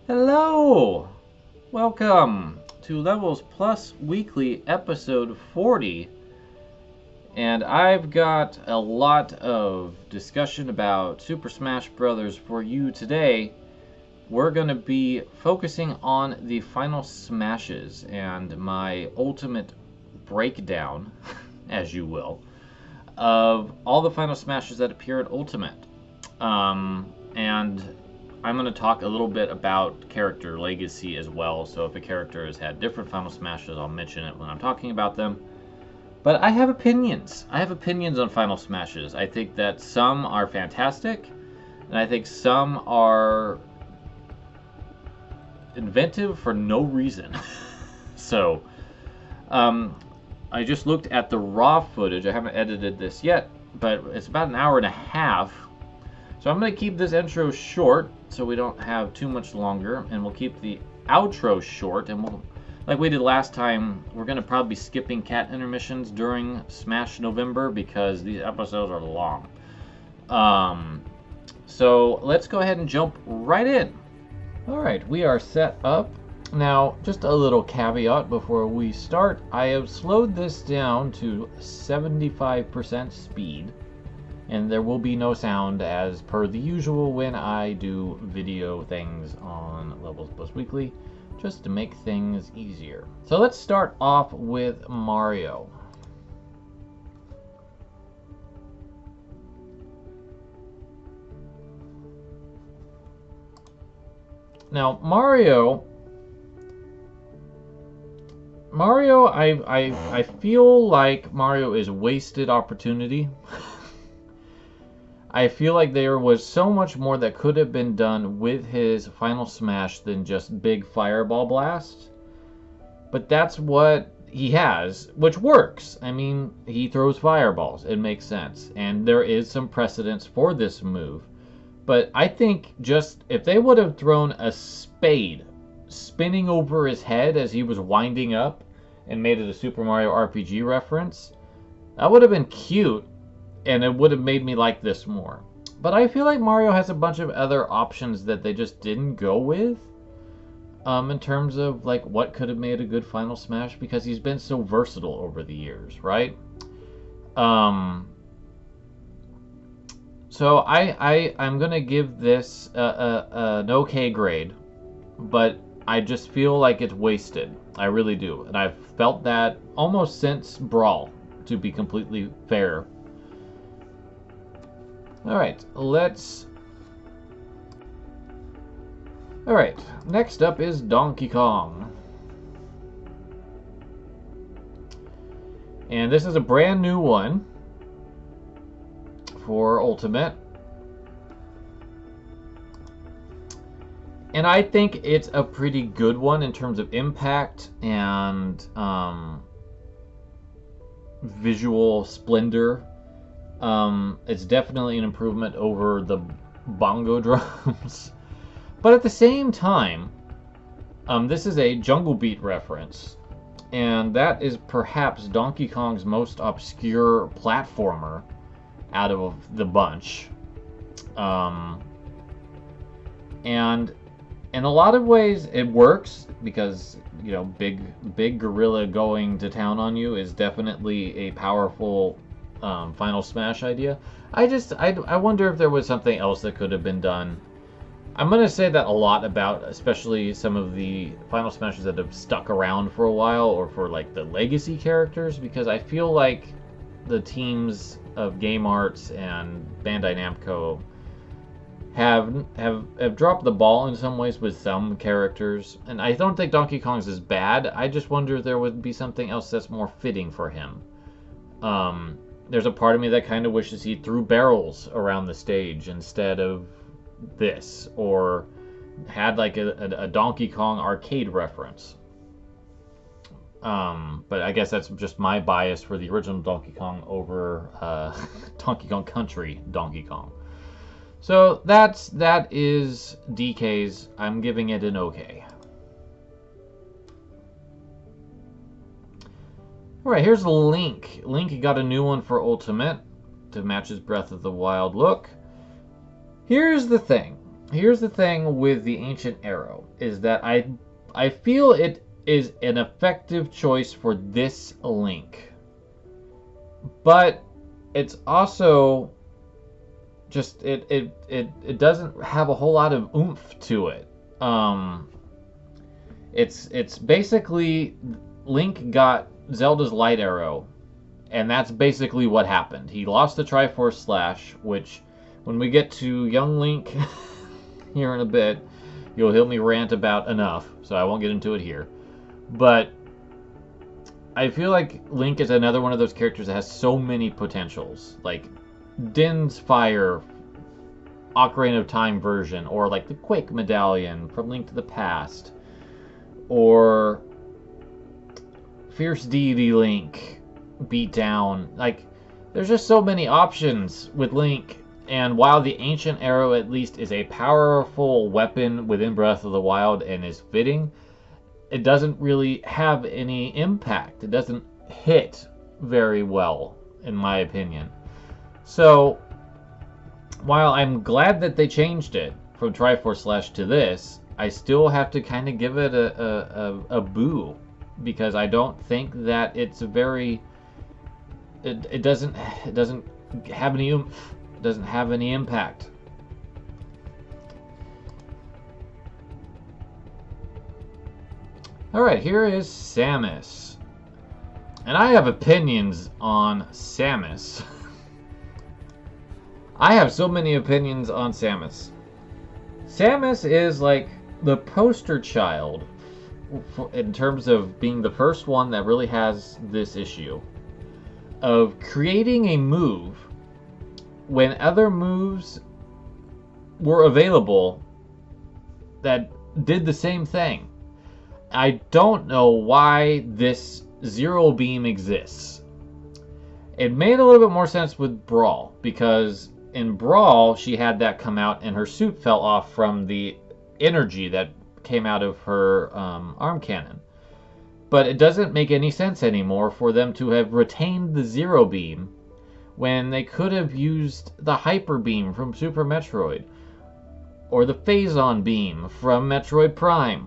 Hello! Welcome to Levels Plus Weekly episode 40. And I've got a lot of discussion about Super Smash Bros. For you today. We're going to be focusing on the final smashes and my ultimate breakdown, as you will, of all the final smashes that appear at Ultimate. And I'm going to talk a little bit about character legacy as well, so if a character has had different final smashes, I'll mention it when I'm talking about them. But I have opinions. I have opinions on final smashes. I think that some are fantastic, and I think some are inventive for no reason. So, I just looked at the raw footage. I haven't edited this yet, but it's about an hour and a half. So I'm going to keep this intro short so we don't have too much longer, and we'll keep the outro short, and we'll, like we did last time, we're going to probably be skipping cat intermissions during Smash November because these episodes are long. So let's go ahead and jump right in. Alright, we are set up. Now, just a little caveat before we start. I have slowed this down to 75% speed. And there will be no sound as per the usual when I do video things on Levels Plus Weekly, just to make things easier. So let's start off with Mario. Now, Mario, I feel like Mario is wasted opportunity. I feel like there was so much more that could have been done with his final smash than just big fireball blast. But that's what he has, which works. I mean, he throws fireballs. It makes sense. And there is some precedence for this move. But I think just if they would have thrown a spade spinning over his head as he was winding up and made it a Super Mario RPG reference, that would have been cute. And it would have made me like this more. But I feel like Mario has a bunch of other options that they just didn't go with. In terms of like what could have made a good final smash, because he's been so versatile over the years, right? So I'm gonna give this an okay grade, but I just feel like it's wasted. I really do, and I've felt that almost since Brawl, to be completely fair. Alright, Alright, next up is Donkey Kong. And this is a brand new one for Ultimate. And I think it's a pretty good one in terms of impact and visual splendor. It's definitely an improvement over the bongo drums. But at the same time, this is a Jungle Beat reference. And that is perhaps Donkey Kong's most obscure platformer out of the bunch. And in a lot of ways it works because, you know, big gorilla going to town on you is definitely a powerful final smash idea. I wonder if there was something else that could have been done. I'm going to say that a lot about especially some of the final smashes that have stuck around for a while, or for like the legacy characters, because I feel like the teams of Game Arts and Bandai Namco have dropped the ball in some ways with some characters, and I don't think Donkey Kong's is bad. I just wonder if there would be something else that's more fitting for him. There's a part of me that kind of wishes he threw barrels around the stage instead of this, or had like a Donkey Kong arcade reference. But I guess that's just my bias for the original Donkey Kong over Donkey Kong Country Donkey Kong. So that is DK's. I'm giving it an okay. Alright, here's Link. Link got a new one for Ultimate to match his Breath of the Wild look. Here's the thing. here's the thing with the Ancient Arrow, is that I feel it is an effective choice for this Link. But it's also just it doesn't have a whole lot of oomph to it. It's basically Link got Zelda's light arrow, and that's basically what happened. He lost the Triforce Slash, which when we get to young Link here in a bit, you'll hear me rant about enough, so I won't get into it here. But I feel like Link is another one of those characters that has so many potentials, like Din's Fire Ocarina of Time version, or like the Quake Medallion from Link to the Past, or Fierce Deity Link beat down. Like, there's just so many options with Link, and while the Ancient Arrow at least is a powerful weapon within Breath of the Wild and is fitting, it doesn't really have any impact. It doesn't hit very well, in my opinion. So, while I'm glad that they changed it from Triforce Slash to this, I still have to kind of give it a boo, because I don't think that it's very... It doesn't have any oomph. It doesn't have any impact. Alright, here is Samus. And I have opinions on Samus. I have so many opinions on Samus. Samus is like the poster child in terms of being the first one that really has this issue of creating a move when other moves were available that did the same thing. I don't know why this Zero Beam exists. It made a little bit more sense with Brawl, because in Brawl she had that come out and her suit fell off from the energy that came out of her arm cannon. But it doesn't make any sense anymore for them to have retained the Zero Beam when they could have used the Hyper Beam from Super Metroid, or the Phazon Beam from Metroid Prime,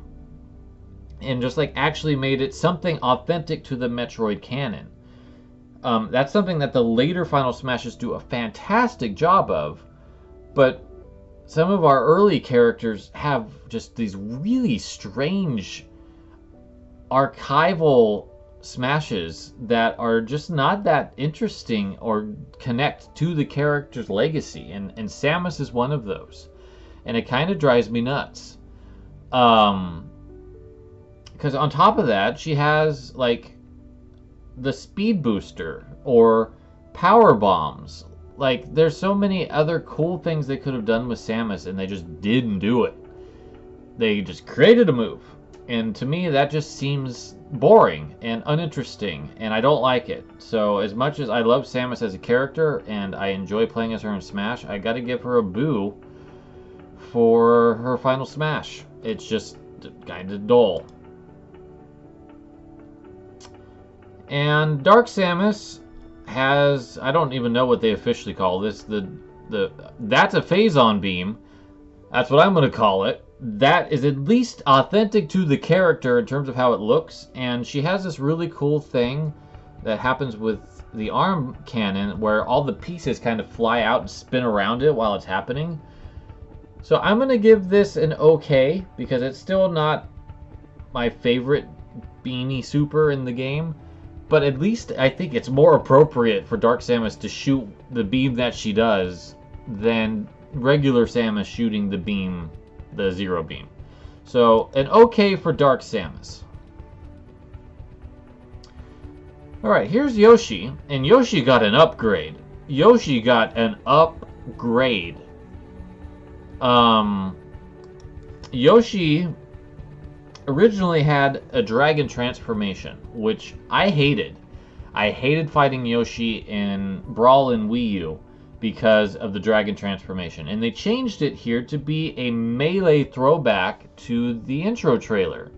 and just like actually made it something authentic to the Metroid canon. That's something that the later Final Smashes do a fantastic job of, but some of our early characters have just these really strange archival smashes that are just not that interesting or connect to the character's legacy, and Samus is one of those, and it kind of drives me nuts. Because on top of that, she has like the speed booster or power bombs. Like, there's so many other cool things they could have done with Samus, and they just didn't do it. They just created a move, and to me that just seems boring and uninteresting, and I don't like it. So as much as I love Samus as a character and I enjoy playing as her in Smash, I gotta give her a boo for her final Smash. It's just kind of dull. And Dark Samus has, I don't even know what they officially call this, that's a Phazon Beam. That's what I'm going to call it. That is at least authentic to the character in terms of how it looks, and she has this really cool thing that happens with the arm cannon where all the pieces kind of fly out and spin around it while it's happening. So I'm going to give this an okay, because it's still not my favorite beanie super in the game. But at least I think it's more appropriate for Dark Samus to shoot the beam that she does than regular Samus shooting the beam, the Zero Beam. So an okay for Dark Samus. Alright, here's Yoshi, and Yoshi got an upgrade. Yoshi got an upgrade. Yoshi originally had a dragon transformation, which I hated. I hated fighting Yoshi in Brawl and Wii U because of the dragon transformation. And they changed it here to be a melee throwback to the intro trailer.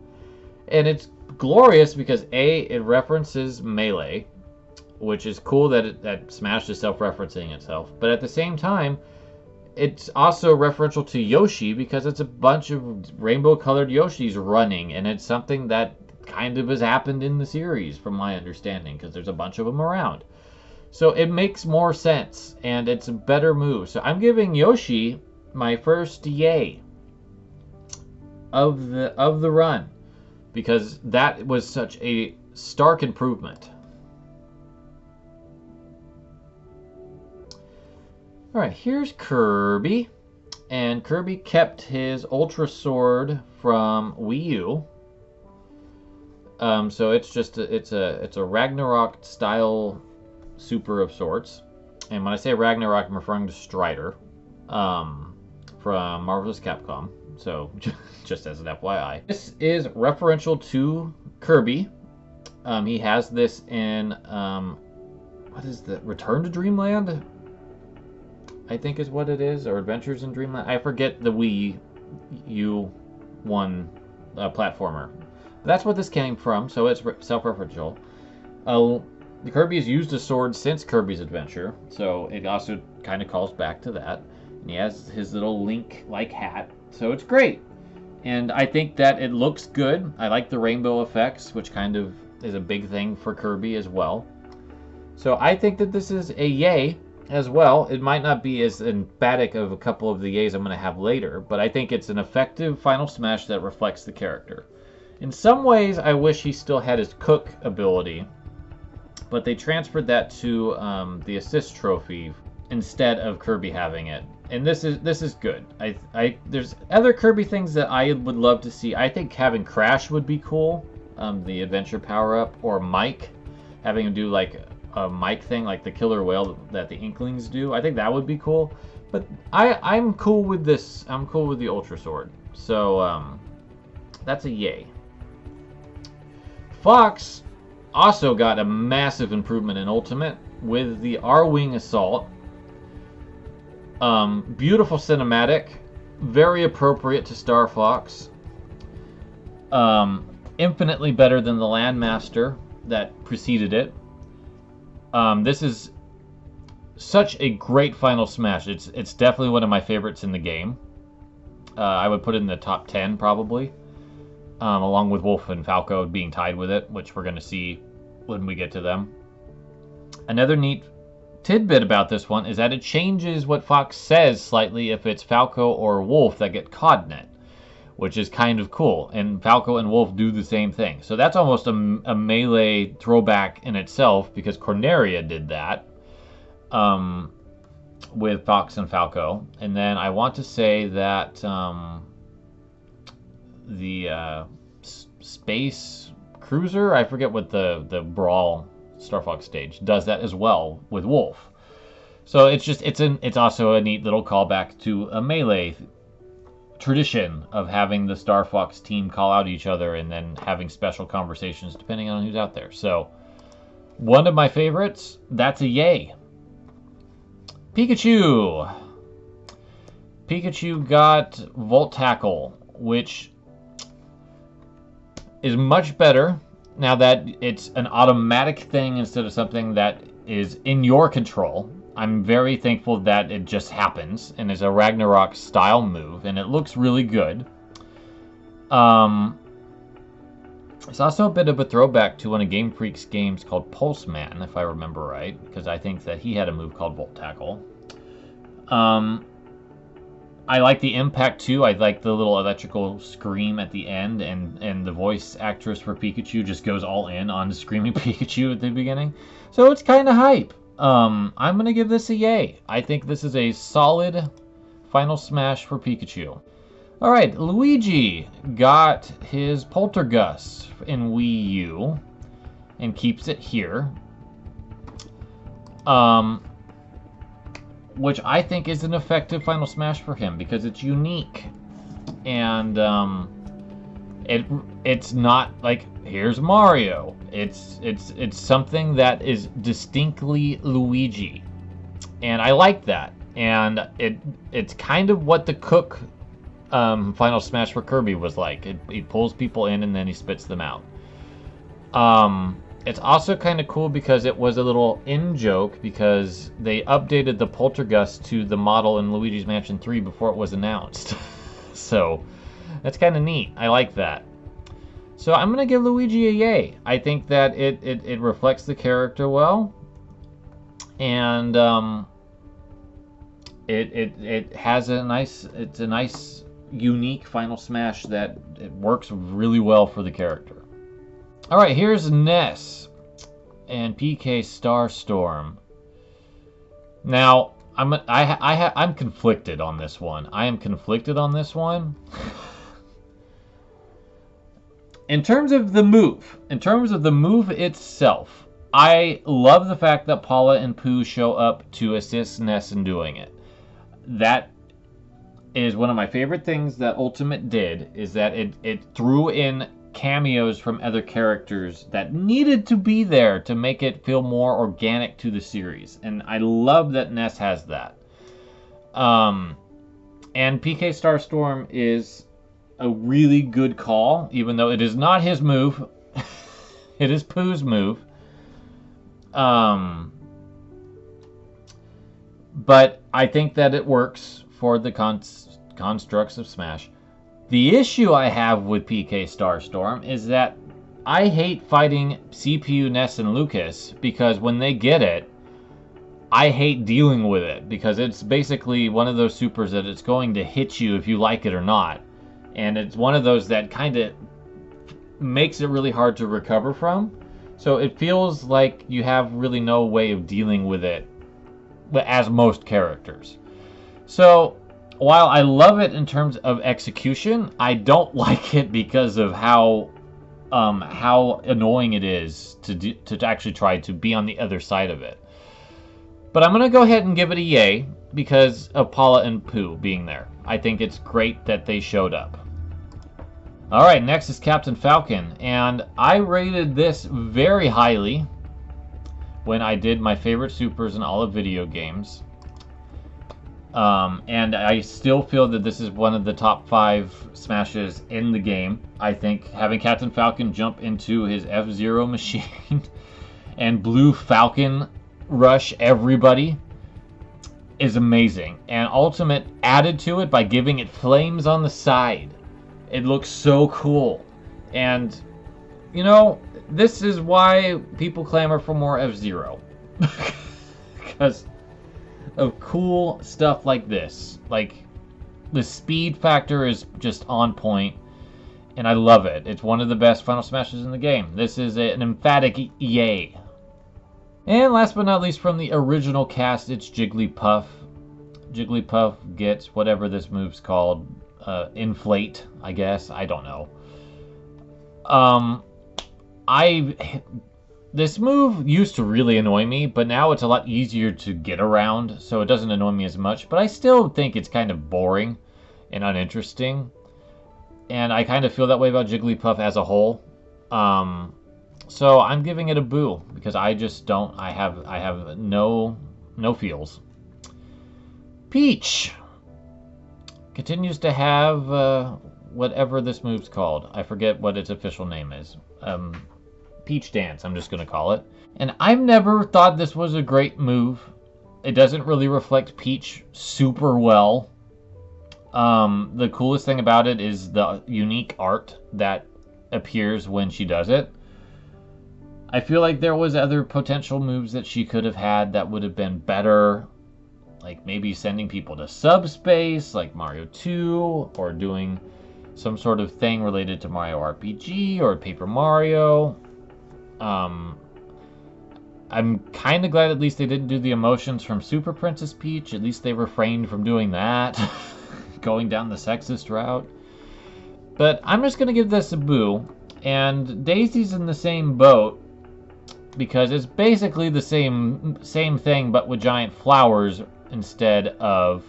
And it's glorious because A, it references Melee, which is cool that Smash is self-referencing itself. But at the same time, it's also referential to Yoshi because it's a bunch of rainbow-colored Yoshis running, and it's something that kind of has happened in the series, from my understanding, because there's a bunch of them around. So it makes more sense, and it's a better move. So I'm giving Yoshi my first yay of the run, because that was such a stark improvement. Alright, here's Kirby. And Kirby kept his Ultra Sword from Wii U. So it's just it's a Ragnarok style super of sorts. And when I say Ragnarok, I'm referring to Strider from Marvel's Capcom. So just as an FYI. This is referential to Kirby. He has this in what is the Return to Dreamland? I think is what it is, or Adventures in Dreamland. I forget the Wii U one platformer. But that's what this came from, so it's self-referential. The Kirby has used a sword since Kirby's Adventure, so it also kind of calls back to that. And he has his little Link-like hat, so it's great. And I think that it looks good. I like the rainbow effects, which kind of is a big thing for Kirby as well. So I think that this is a yay as well. It might not be as emphatic of a couple of the yays I'm going to have later, but I think it's an effective final smash that reflects the character. In some ways, I wish he still had his cook ability, but they transferred that to the assist trophy instead of Kirby having it. And this is good. There's other Kirby things that I would love to see. I think having Crash would be cool, the adventure power-up, or Mike, having him do like a Mike thing, like the killer whale that the Inklings do. I think that would be cool. But I'm cool with this. I'm cool with the Ultra Sword. So that's a yay. Fox also got a massive improvement in Ultimate with the R-Wing Assault. Beautiful cinematic, very appropriate to Star Fox. Infinitely better than the Landmaster that preceded it. This is such a great final smash. It's definitely one of my favorites in the game. I would put it in the top 10 probably, along with Wolf and Falco being tied with it, which we're going to see when we get to them. Another neat tidbit about this one is that it changes what Fox says slightly if it's Falco or Wolf that get caught in it, which is kind of cool. And Falco and Wolf do the same thing. So that's almost a Melee throwback in itself, because Corneria did that with Fox and Falco. And then I want to say that the Space Cruiser, I forget what the Brawl Star Fox stage does that as well with Wolf. So it's also a neat little callback to a Melee tradition of having the Star Fox team call out each other and then having special conversations depending on who's out there. So one of my favorites, that's a yay. Pikachu got Volt Tackle, which is much better now that it's an automatic thing instead of something that is in your control. I'm very thankful that it just happens and is a Ragnarok style move, and it looks really good. It's also a bit of a throwback to one of Game Freak's games called Pulse Man, if I remember right, because I think that he had a move called Volt Tackle. I like the impact too. I like the little electrical scream at the end, and the voice actress for Pikachu just goes all in on screaming Pikachu at the beginning. So it's kind of hype. I'm going to give this a yay. I think this is a solid final smash for Pikachu. Alright, Luigi got his Poltergust in Wii U and keeps it here. Which I think is an effective final smash for him because it's unique. And it's not like, here's Mario. It's something that is distinctly Luigi. And I like that. And it's kind of what the Cook final smash for Kirby was like. He pulls people in and then he spits them out. It's also kind of cool because it was a little in-joke because they updated the Poltergust to the model in Luigi's Mansion 3 before it was announced. So, that's kind of neat. I like that. So I'm going to give Luigi a yay. I think that it reflects the character well. And it has a nice unique Final Smash that it works really well for the character. All right, here's Ness and PK Starstorm. Now, I'm conflicted on this one. I am conflicted on this one. In terms of the move itself, I love the fact that Paula and Pooh show up to assist Ness in doing it. That is one of my favorite things that Ultimate did, is that it threw in cameos from other characters that needed to be there to make it feel more organic to the series. And I love that Ness has that. And PK Starstorm is a really good call, even though it is not his move. It is Pooh's move. But I think that it works for the constructs of Smash. The issue I have with PK Starstorm is that I hate fighting CPU, Ness, and Lucas, because when they get it, I hate dealing with it, because it's basically one of those supers that it's going to hit you if you like it or not. And it's one of those that kind of makes it really hard to recover from. So it feels like you have really no way of dealing with it, as most characters. So while I love it in terms of execution, I don't like it because of how annoying it is to actually try to be on the other side of it. But I'm going to go ahead and give it a yay because of Paula and Pooh being there. I think it's great that they showed up. Alright, next is Captain Falcon, and I rated this very highly when I did my favorite supers in all of video games. And I still feel that this is one of the top 5 smashes in the game. I think having Captain Falcon jump into his F-Zero machine and Blue Falcon rush everybody is amazing. And Ultimate added to it by giving it flames on the side. It looks so cool. And, you know, this is why people clamor for more F-Zero. Because of cool stuff like this. Like, the speed factor is just on point, and I love it. It's one of the best Final Smashes in the game. This is an emphatic yay. And last but not least, from the original cast, it's Jigglypuff. Jigglypuff gets whatever this move's called. Inflate, I guess. I don't know. This move used to really annoy me, but now it's a lot easier to get around, so it doesn't annoy me as much. But I still think it's kind of boring and uninteresting. And I kind of feel that way about Jigglypuff as a whole. So I'm giving it a boo, because I just don't, I have no feels. Peach continues to have whatever this move's called. I forget what its official name is. Peach Dance, I'm just going to call it. And I've never thought this was a great move. It doesn't really reflect Peach super well. The coolest thing about it is the unique art that appears when she does it. I feel like there was other potential moves that she could have had that would have been better. Like maybe sending people to subspace, like Mario 2, or doing some sort of thing related to Mario RPG or Paper Mario. I'm kind of glad at least they didn't do the emotions from Super Princess Peach. At least they refrained from doing that, going down the sexist route. But I'm just going to give this a boo. And Daisy's in the same boat, because it's basically the same thing, but with giant flowers instead of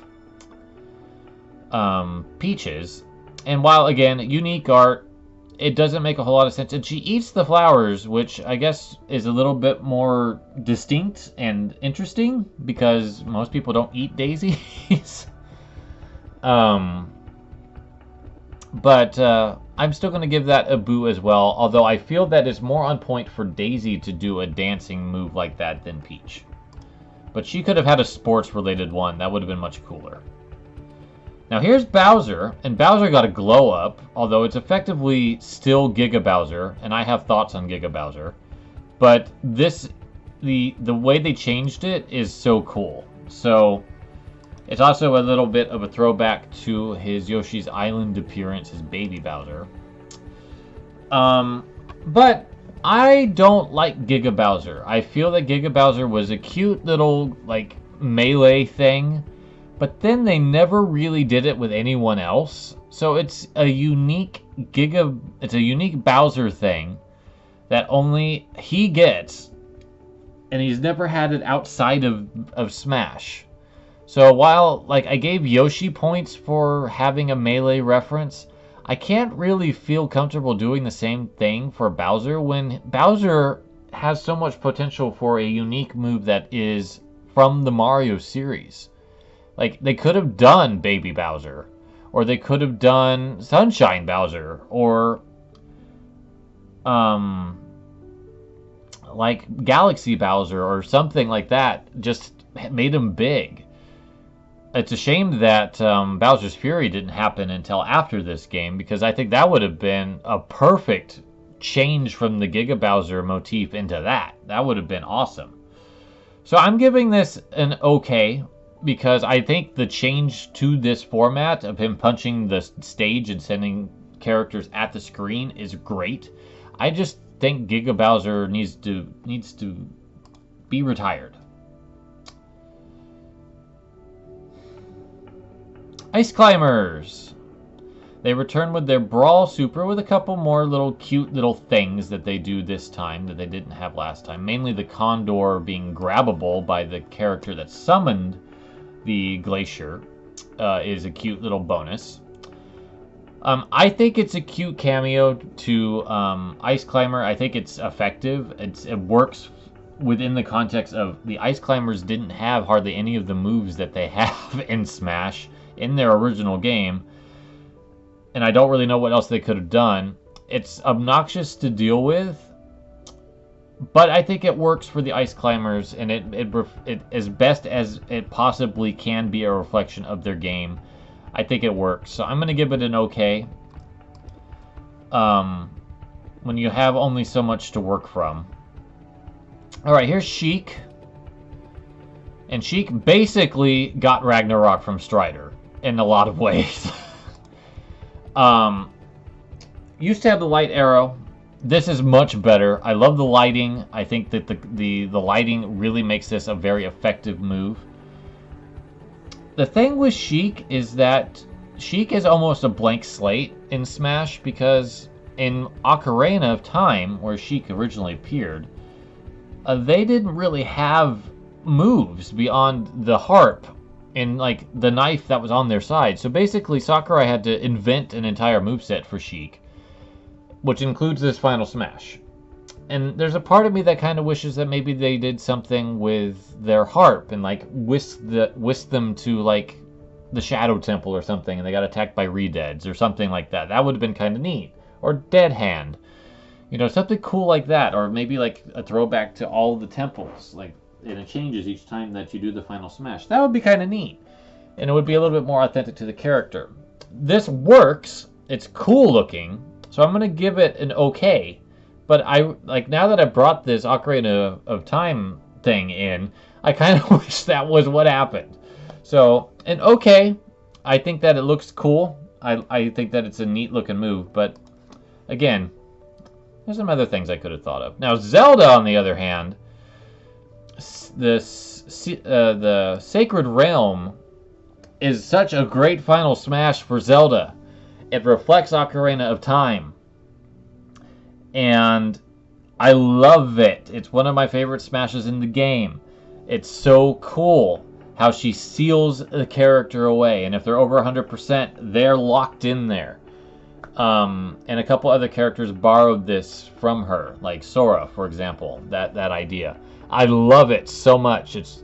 peaches. And while, again, unique art, it doesn't make a whole lot of sense. And she eats the flowers, which I guess is a little bit more distinct and interesting, because most people don't eat daisies. But I'm I'm still going to give that a boo as well, although I feel that it's more on point for Daisy to do a dancing move like that than Peach. But she could have had a sports-related one. That would have been much cooler. Now here's Bowser, and Bowser got a glow up, although it's effectively still Giga Bowser, and I have thoughts on Giga Bowser. But this, the way they changed it is so cool. So it's also a little bit of a throwback to his Yoshi's Island appearance as Baby Bowser. But I don't like Giga Bowser. I feel that Giga Bowser was a cute little, like, melee thing, but then they never really did it with anyone else. So it's a unique Bowser thing that only he gets, and he's never had it outside of Smash. So while, like, I gave Yoshi points for having a melee reference, I can't really feel comfortable doing the same thing for Bowser when Bowser has so much potential for a unique move that is from the Mario series. Like, they could have done Baby Bowser, or they could have done Sunshine Bowser, or like Galaxy Bowser or something like that. Just made him big. It's a shame that Bowser's Fury didn't happen until after this game, because I think that would have been a perfect change from the Giga Bowser motif into that. That would have been awesome. So I'm giving this an okay, because I think the change to this format of him punching the stage and sending characters at the screen is great. I just think Giga Bowser needs to be retired. Ice Climbers. They return with their Brawl Super with a couple more little cute little things that they do this time that they didn't have last time. Mainly the Condor being grabbable by the character that summoned the Glacier is a cute little bonus. I think it's a cute cameo to Ice Climber. I think it's effective. It works within the context of the Ice Climbers didn't have hardly any of the moves that they have in Smash in their original game, and I don't really know what else they could have done. It's obnoxious to deal with, but I think it works for the Ice Climbers, and it as best as it possibly can be a reflection of their game. I think it works, so I'm going to give it an okay. When you have only so much to work from. Alright, here's Sheik. And Sheik basically got Ragnarok from Strider in a lot of ways. Used to have the light arrow. This is much better. I love the lighting. I think that the lighting really makes this a very effective move. The thing with Sheik is that Sheik is almost a blank slate in Smash, because in Ocarina of Time, where Sheik originally appeared, they didn't really have moves beyond the harp and like the knife that was on their side. So basically Sakurai had to invent an entire moveset for Sheik, which includes this Final Smash. And there's a part of me that kind of wishes that maybe they did something with their harp and like whisk them to like the Shadow Temple or something, and they got attacked by Redeads or something like that. That would have been kind of neat. Or Dead Hand. You know, something cool like that. Or maybe like a throwback to all of the temples. Like, and it changes each time that you do the Final Smash. That would be kind of neat. And it would be a little bit more authentic to the character. This works. It's cool looking. So I'm going to give it an okay. But I like, now that I brought this Ocarina of Time thing in, I kind of wish that was what happened. So, an okay. I think that it looks cool. I think that it's a neat looking move. But, again, there's some other things I could have thought of. Now, Zelda, on the other hand, the Sacred Realm is such a great Final Smash for Zelda. It reflects Ocarina of Time. And I love it. It's one of my favorite Smashes in the game. It's so cool how she seals the character away. And if they're over 100%, they're locked in there. And a couple other characters borrowed this from her, like Sora, for example, that idea. I love it so much. It's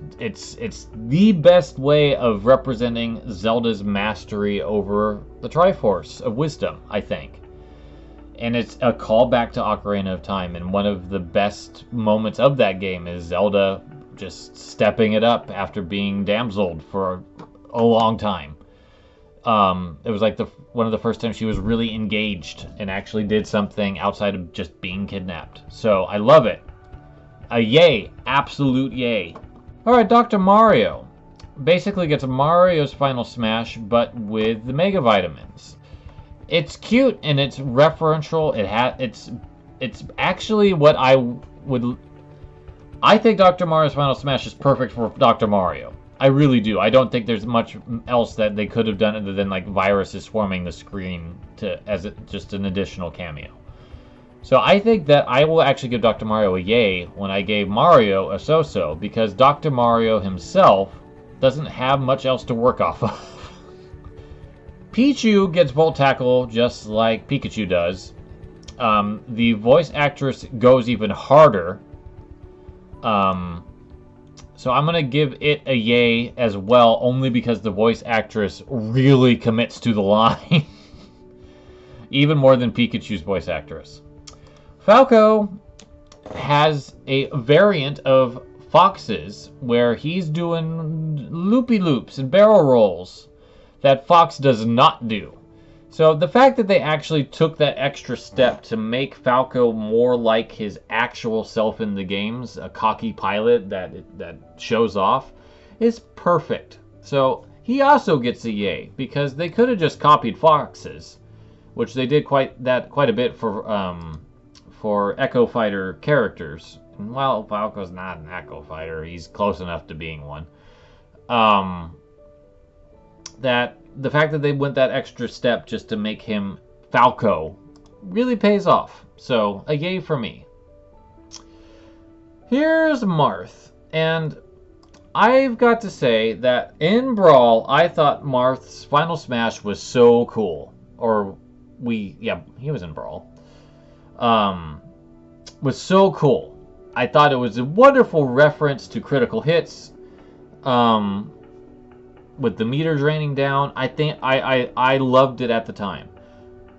the best way of representing Zelda's mastery over the Triforce of Wisdom, I think. And it's a callback to Ocarina of Time, and one of the best moments of that game is Zelda just stepping it up after being damseled for a long time. It was like one of the first times she was really engaged and actually did something outside of just being kidnapped. So I love it. A yay, absolute yay. Alright, Dr. Mario basically gets Mario's Final Smash, but with the Mega Vitamins. It's cute and it's referential. It's actually what I think Dr. Mario's Final Smash is perfect for Dr. Mario. I really do. I don't think there's much else that they could have done other than like viruses swarming the screen as just an additional cameo. So I think that I will actually give Dr. Mario a yay when I gave Mario a so-so, because Dr. Mario himself doesn't have much else to work off of. Pichu gets Volt Tackle just like Pikachu does. The voice actress goes even harder. So I'm going to give it a yay as well, only because the voice actress really commits to the line. Even more than Pikachu's voice actress. Falco has a variant of Fox's where he's doing loopy-loops and barrel rolls that Fox does not do. So the fact that they actually took that extra step to make Falco more like his actual self in the games, a cocky pilot that shows off, is perfect. So he also gets a yay, because they could have just copied Fox's, which they did quite a bit for Echo Fighter characters. And while Falco's not an Echo Fighter, he's close enough to being one. That the fact that they went that extra step just to make him Falco really pays off. So, a yay for me. Here's Marth. And I've got to say that in Brawl, I thought Marth's Final Smash was so cool. He was in Brawl. Was so cool. I thought it was a wonderful reference to critical hits. With the meter draining down, I think I loved it at the time.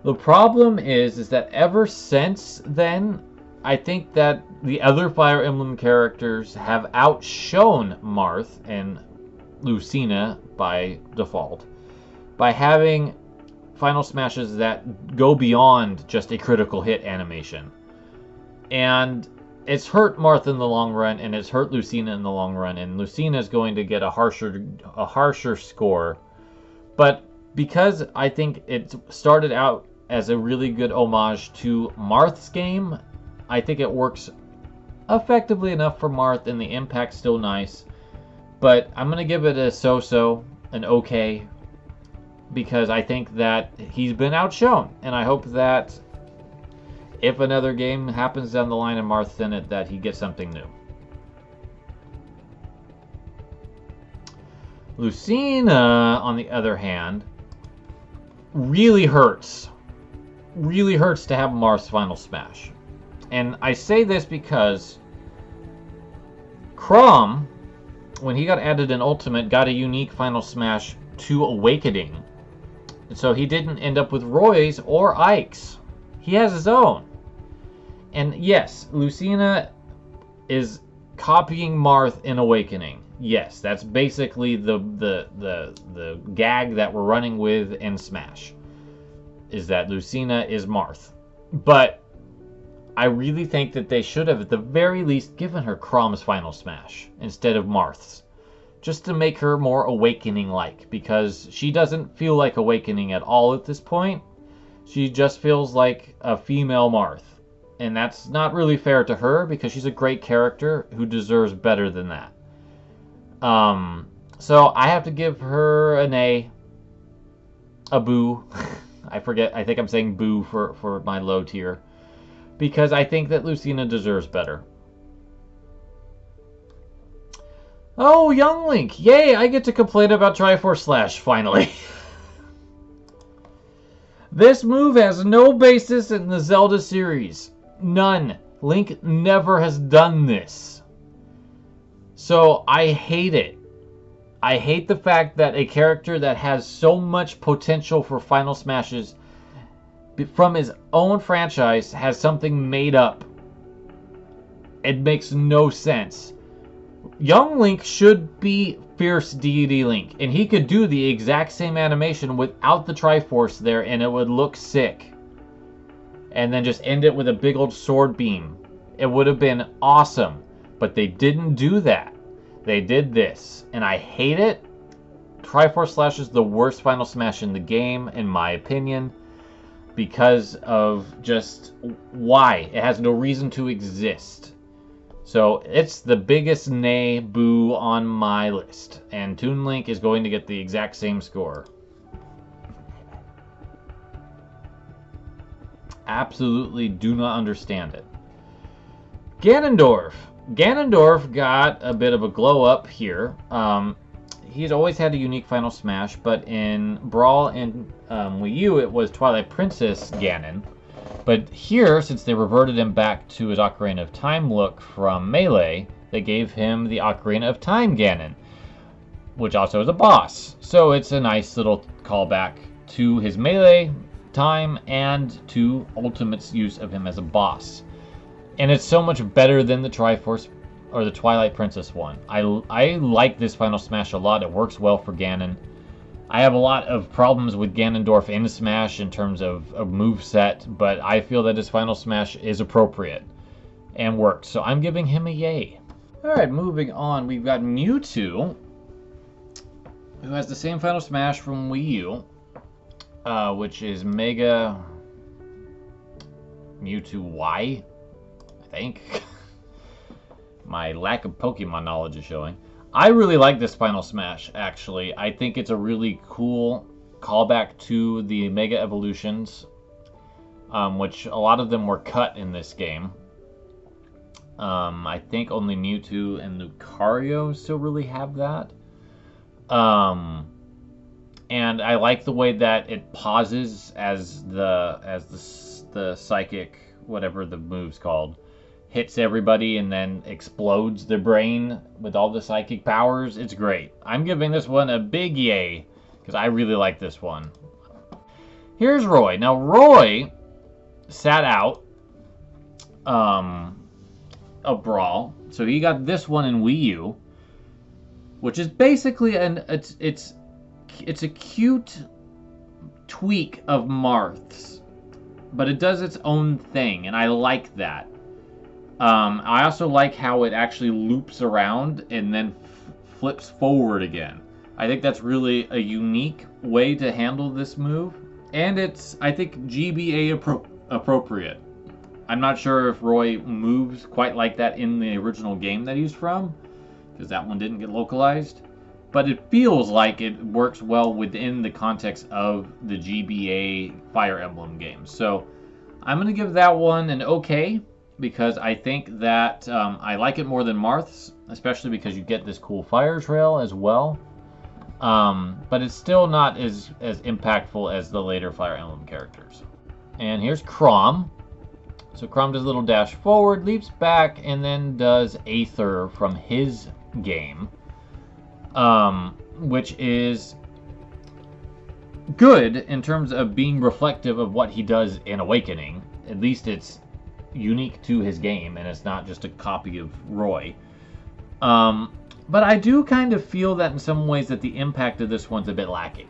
The problem is that ever since then, I think that the other Fire Emblem characters have outshone Marth and Lucina by default by having Final Smashes that go beyond just a critical hit animation. And it's hurt Marth in the long run, and it's hurt Lucina in the long run, and Lucina is going to get a harsher score. But because I think it started out as a really good homage to Marth's game, I think it works effectively enough for Marth, and the impact's still nice. But I'm going to give it a so-so, an okay, because I think that he's been outshone, and I hope that if another game happens down the line and Marth's in it, that he gets something new. Lucina, on the other hand, really hurts. Really hurts to have Marth's Final Smash. And I say this because Krom, when he got added in Ultimate, got a unique Final Smash to Awakening. So he didn't end up with Roy's or Ike's. He has his own. And yes, Lucina is copying Marth in Awakening. Yes, that's basically the gag that we're running with in Smash. Is that Lucina is Marth. But I really think that they should have, at the very least, given her Krom's Final Smash instead of Marth's. Just to make her more Awakening-like, because she doesn't feel like Awakening at all at this point. She just feels like a female Marth. And that's not really fair to her, because she's a great character who deserves better than that. So I have to give her an A. A boo. I think I'm saying boo for my low tier. Because I think that Lucina deserves better. Oh, Young Link. Yay, I get to complain about Triforce Slash, finally. This move has no basis in the Zelda series. None. Link never has done this. So I hate it. I hate the fact that a character that has so much potential for Final Smashes from his own franchise has something made up. It makes no sense. Young Link should be Fierce Deity Link, and he could do the exact same animation without the Triforce there, and it would look sick. And then just end it with a big old sword beam. It would have been awesome, but they didn't do that. They did this, and I hate it. Triforce Slash is the worst Final Smash in the game, in my opinion, because of just why. It has no reason to exist. So it's the biggest nay boo on my list, and Toon Link is going to get the exact same score. Absolutely do not understand it. Ganondorf. Ganondorf got a bit of a glow up here. He's always had a unique Final Smash, but in Brawl and Wii U, it was Twilight Princess Ganon. But here, since they reverted him back to his Ocarina of Time look from Melee, they gave him the Ocarina of Time Ganon, which also is a boss. So it's a nice little callback to his Melee time and to Ultimate's use of him as a boss. And it's so much better than the Triforce or the Twilight Princess one. I like this Final Smash a lot. It works well for Ganon. I have a lot of problems with Ganondorf in Smash in terms of moveset, but I feel that his Final Smash is appropriate and works. So I'm giving him a yay. Alright, moving on. We've got Mewtwo, who has the same Final Smash from Wii U, which is Mega Mewtwo Y, I think. My lack of Pokemon knowledge is showing. I really like this Final Smash, actually. I think it's a really cool callback to the Mega Evolutions, which a lot of them were cut in this game. I think only Mewtwo and Lucario still really have that. And I like the way that it pauses as the psychic, whatever the move's called, hits everybody and then explodes their brain with all the psychic powers. It's great. I'm giving this one a big yay because I really like this one. Here's Roy. Now Roy sat out a Brawl, so he got this one in Wii U, which is basically it's a cute tweak of Marth's, but it does its own thing, and I like that. I also like how it actually loops around and then flips forward again. I think that's really a unique way to handle this move, and it's, I think, GBA appropriate. I'm not sure if Roy moves quite like that in the original game that he's from, because that one didn't get localized, but it feels like it works well within the context of the GBA Fire Emblem games. So I'm going to give that one an okay, because I think that I like it more than Marth's, especially because you get this cool fire trail as well. But it's still not as impactful as the later Fire Emblem characters. And here's Krom. So Krom does a little dash forward, leaps back, and then does Aether from his game, which is good in terms of being reflective of what he does in Awakening. At least it's unique to his game, and it's not just a copy of Roy. But I do kind of feel that in some ways that the impact of this one's a bit lacking.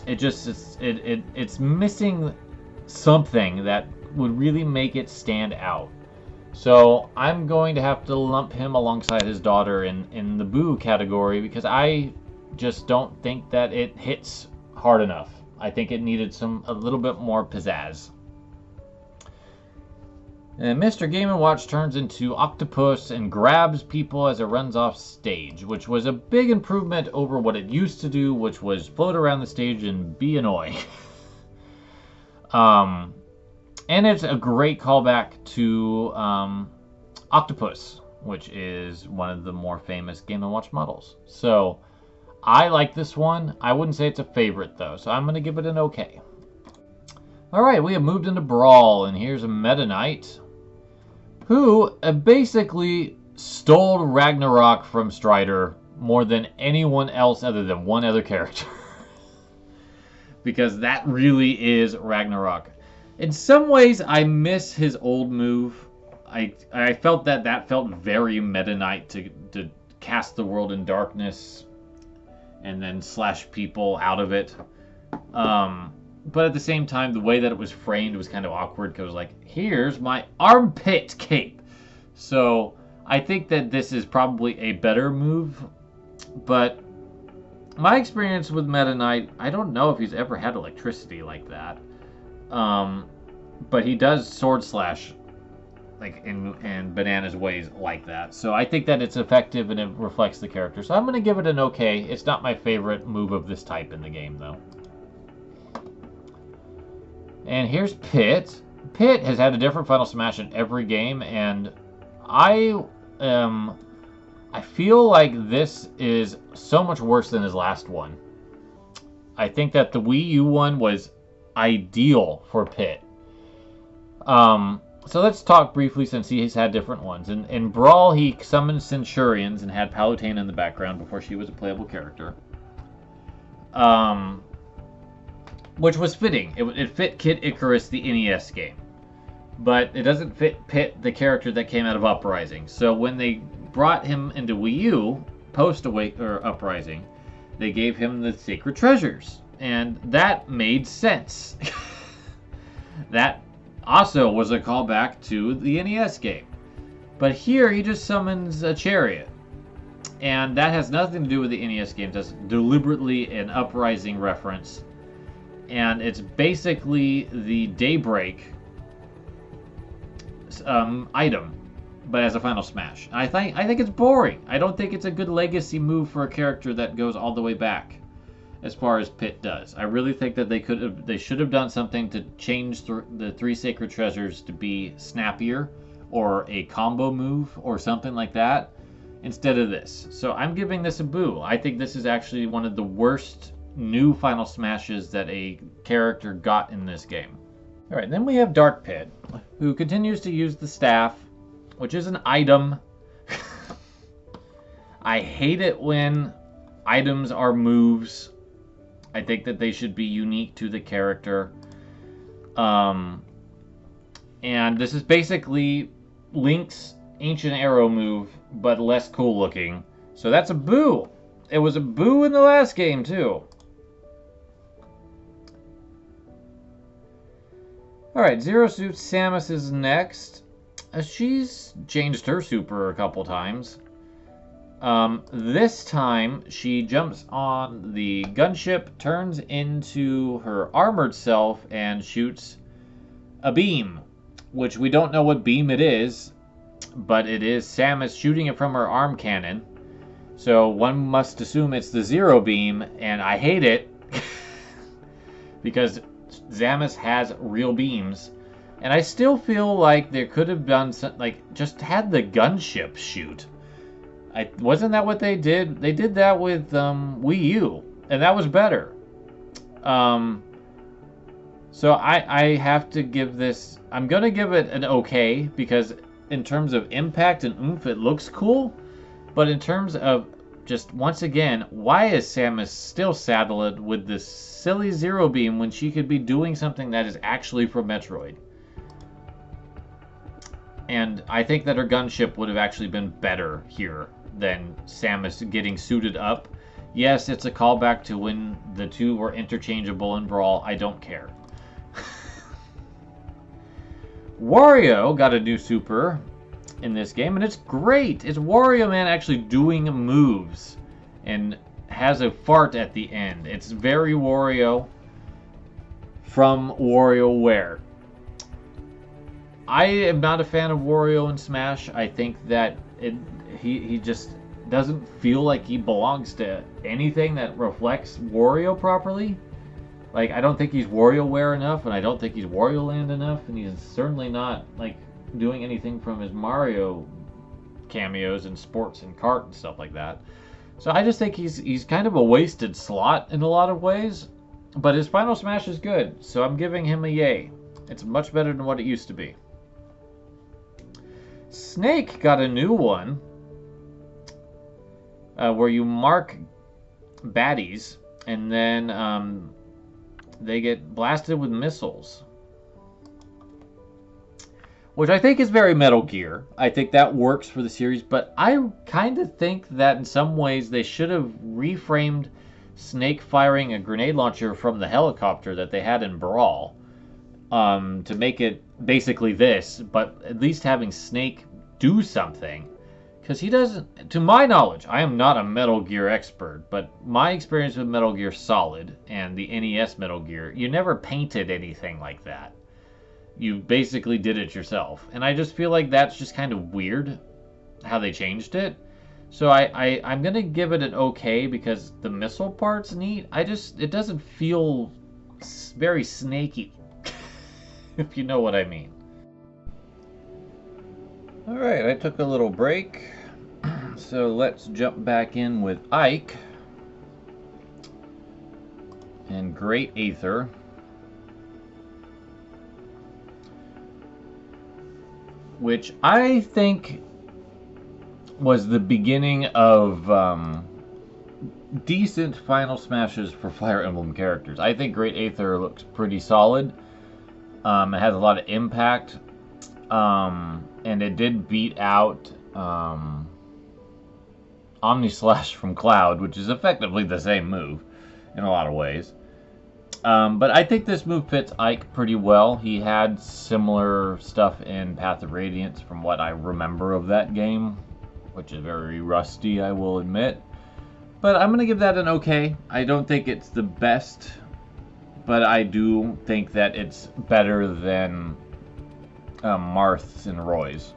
It's missing something that would really make it stand out. So I'm going to have to lump him alongside his daughter in the boo category, because I just don't think that it hits hard enough. I think it needed a little bit more pizzazz. And Mr. Game & Watch turns into Octopus and grabs people as it runs off stage, which was a big improvement over what it used to do, which was float around the stage and be annoying. And it's a great callback to Octopus, which is one of the more famous Game & Watch models. So I like this one. I wouldn't say it's a favorite, though, so I'm going to give it an okay. Alright, we have moved into Brawl, and here's a Meta Knight, who basically stole Ragnarok from Strider more than anyone else other than one other character. because that really is Ragnarok. In some ways, I miss his old move. I felt that felt very Meta Knight to cast the world in darkness and then slash people out of it. But at the same time, the way that it was framed was kind of awkward because it was like, here's my armpit cape. So I think that this is probably a better move. But my experience with Meta Knight, I don't know if he's ever had electricity like that. But he does sword slash like in bananas ways like that. So I think that it's effective and it reflects the character. So I'm going to give it an okay. It's not my favorite move of this type in the game, though. And here's Pit. Pit has had a different Final Smash in every game, and I feel like this is so much worse than his last one. I think that the Wii U one was ideal for Pit. So let's talk briefly since he's had different ones. In Brawl, he summoned Centurions and had Palutena in the background before she was a playable character. Which was fitting. It fit Kid Icarus, the NES game. But it doesn't fit Pit, the character that came out of Uprising. So when they brought him into Wii U, Uprising, they gave him the Sacred Treasures. And that made sense. That also was a callback to the NES game. But here he just summons a chariot. And that has nothing to do with the NES game. That's deliberately an Uprising reference. And it's basically the Daybreak item, but as a Final Smash. I think it's boring. I don't think it's a good legacy move for a character that goes all the way back as far as Pit does. I really think that they should have done something to change the 3 Sacred Treasures to be snappier or a combo move or something like that instead of this. So I'm giving this a boo. I think this is actually one of the worst new Final Smashes that a character got in this game. Alright, then we have Dark Pit, who continues to use the staff, which is an item. I hate it when items are moves. I think that they should be unique to the character. And this is basically Link's Ancient Arrow move, but less cool looking. So that's a boo. It was a boo in the last game, too. Alright, Zero Suit Samus is next. She's changed her super a couple times. This time, she jumps on the gunship, turns into her armored self, and shoots a beam. Which we don't know what beam it is, but it is Samus shooting it from her arm cannon. So one must assume it's the Zero Beam, and I hate it. Because Samus has real beams. And I still feel like they could have done something, like, just had the gunship shoot. Wasn't that what they did? They did that with Wii U, and that was better. So I have to give this, I'm going to give it an okay, because in terms of impact and oomph, it looks cool. But in terms of just, once again, why is Samus still saddled with this silly Zero Beam when she could be doing something that is actually from Metroid? And I think that her gunship would have actually been better here than Samus getting suited up. Yes, it's a callback to when the two were interchangeable in Brawl. I don't care. Wario got a new super in this game, and it's great. It's Wario Man actually doing moves and has a fart at the end. It's very Wario from WarioWare. I am not a fan of Wario in Smash. I think that he just doesn't feel like he belongs to anything that reflects Wario properly. Like, I don't think he's WarioWare enough, and I don't think he's Wario Land enough, and he's certainly not, like, doing anything from his Mario cameos in sports and kart and stuff like that. So I just think he's kind of a wasted slot in a lot of ways, but his Final Smash is good, so I'm giving him a yay. It's much better than what it used to be. Snake got a new one, where you mark baddies, and then they get blasted with missiles. Which I think is very Metal Gear. I think that works for the series, but I kind of think that in some ways they should have reframed Snake firing a grenade launcher from the helicopter that they had in Brawl to make it basically this, but at least having Snake do something. Because he doesn't, to my knowledge, I am not a Metal Gear expert, but my experience with Metal Gear Solid and the NES Metal Gear, you never painted anything like that. You basically did it yourself. And I just feel like that's just kind of weird how they changed it. So I'm going to give it an okay because the missile part's neat. It doesn't feel very snaky, if you know what I mean. Alright, I took a little break. So let's jump back in with Ike and Great Aether. Which I think was the beginning of decent Final Smashes for Fire Emblem characters. I think Great Aether looks pretty solid. It has a lot of impact. And it did beat out Omnislash from Cloud, which is effectively the same move in a lot of ways. But I think this move fits Ike pretty well. He had similar stuff in Path of Radiance from what I remember of that game, which is very rusty, I will admit. But I'm going to give that an okay. I don't think it's the best, but I do think that it's better than Marth's and Roy's.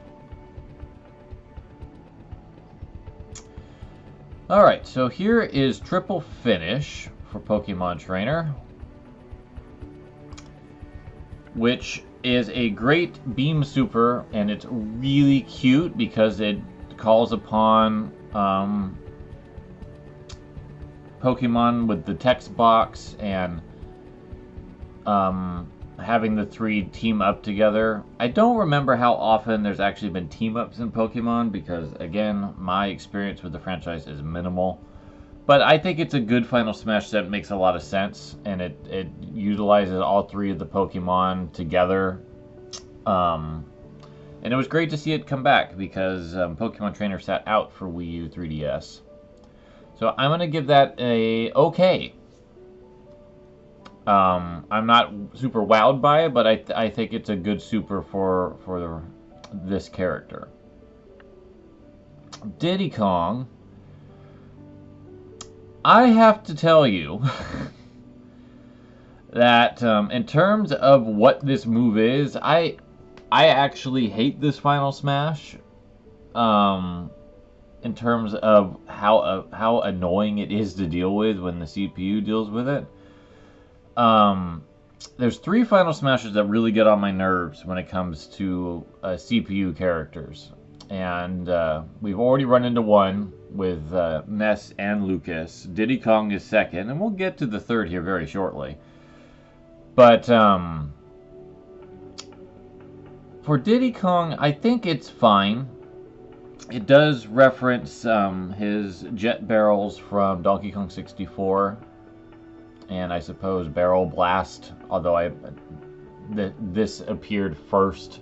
Alright, so here is Triple Finish for Pokemon Trainer, which is a great beam super, and it's really cute because it calls upon Pokemon with the text box and having the three team up together. I don't remember how often there's actually been team-ups in Pokemon because, again, my experience with the franchise is minimal. But I think it's a good Final Smash that makes a lot of sense, and it utilizes all three of the Pokemon together. And it was great to see it come back because Pokemon Trainer sat out for Wii U 3DS. So I'm going to give that a okay. I'm not super wowed by it, but I think it's a good super for this character. Diddy Kong. I have to tell you that in terms of what this move is, I actually hate this Final Smash. In terms of how annoying it is to deal with when the CPU deals with it. There's three Final Smashes that really get on my nerves when it comes to CPU characters. And we've already run into one with Ness and Lucas. Diddy Kong is second, and we'll get to the third here very shortly. But for Diddy Kong, I think it's fine. It does reference his jet barrels from Donkey Kong 64. And I suppose Barrel Blast, although this appeared first.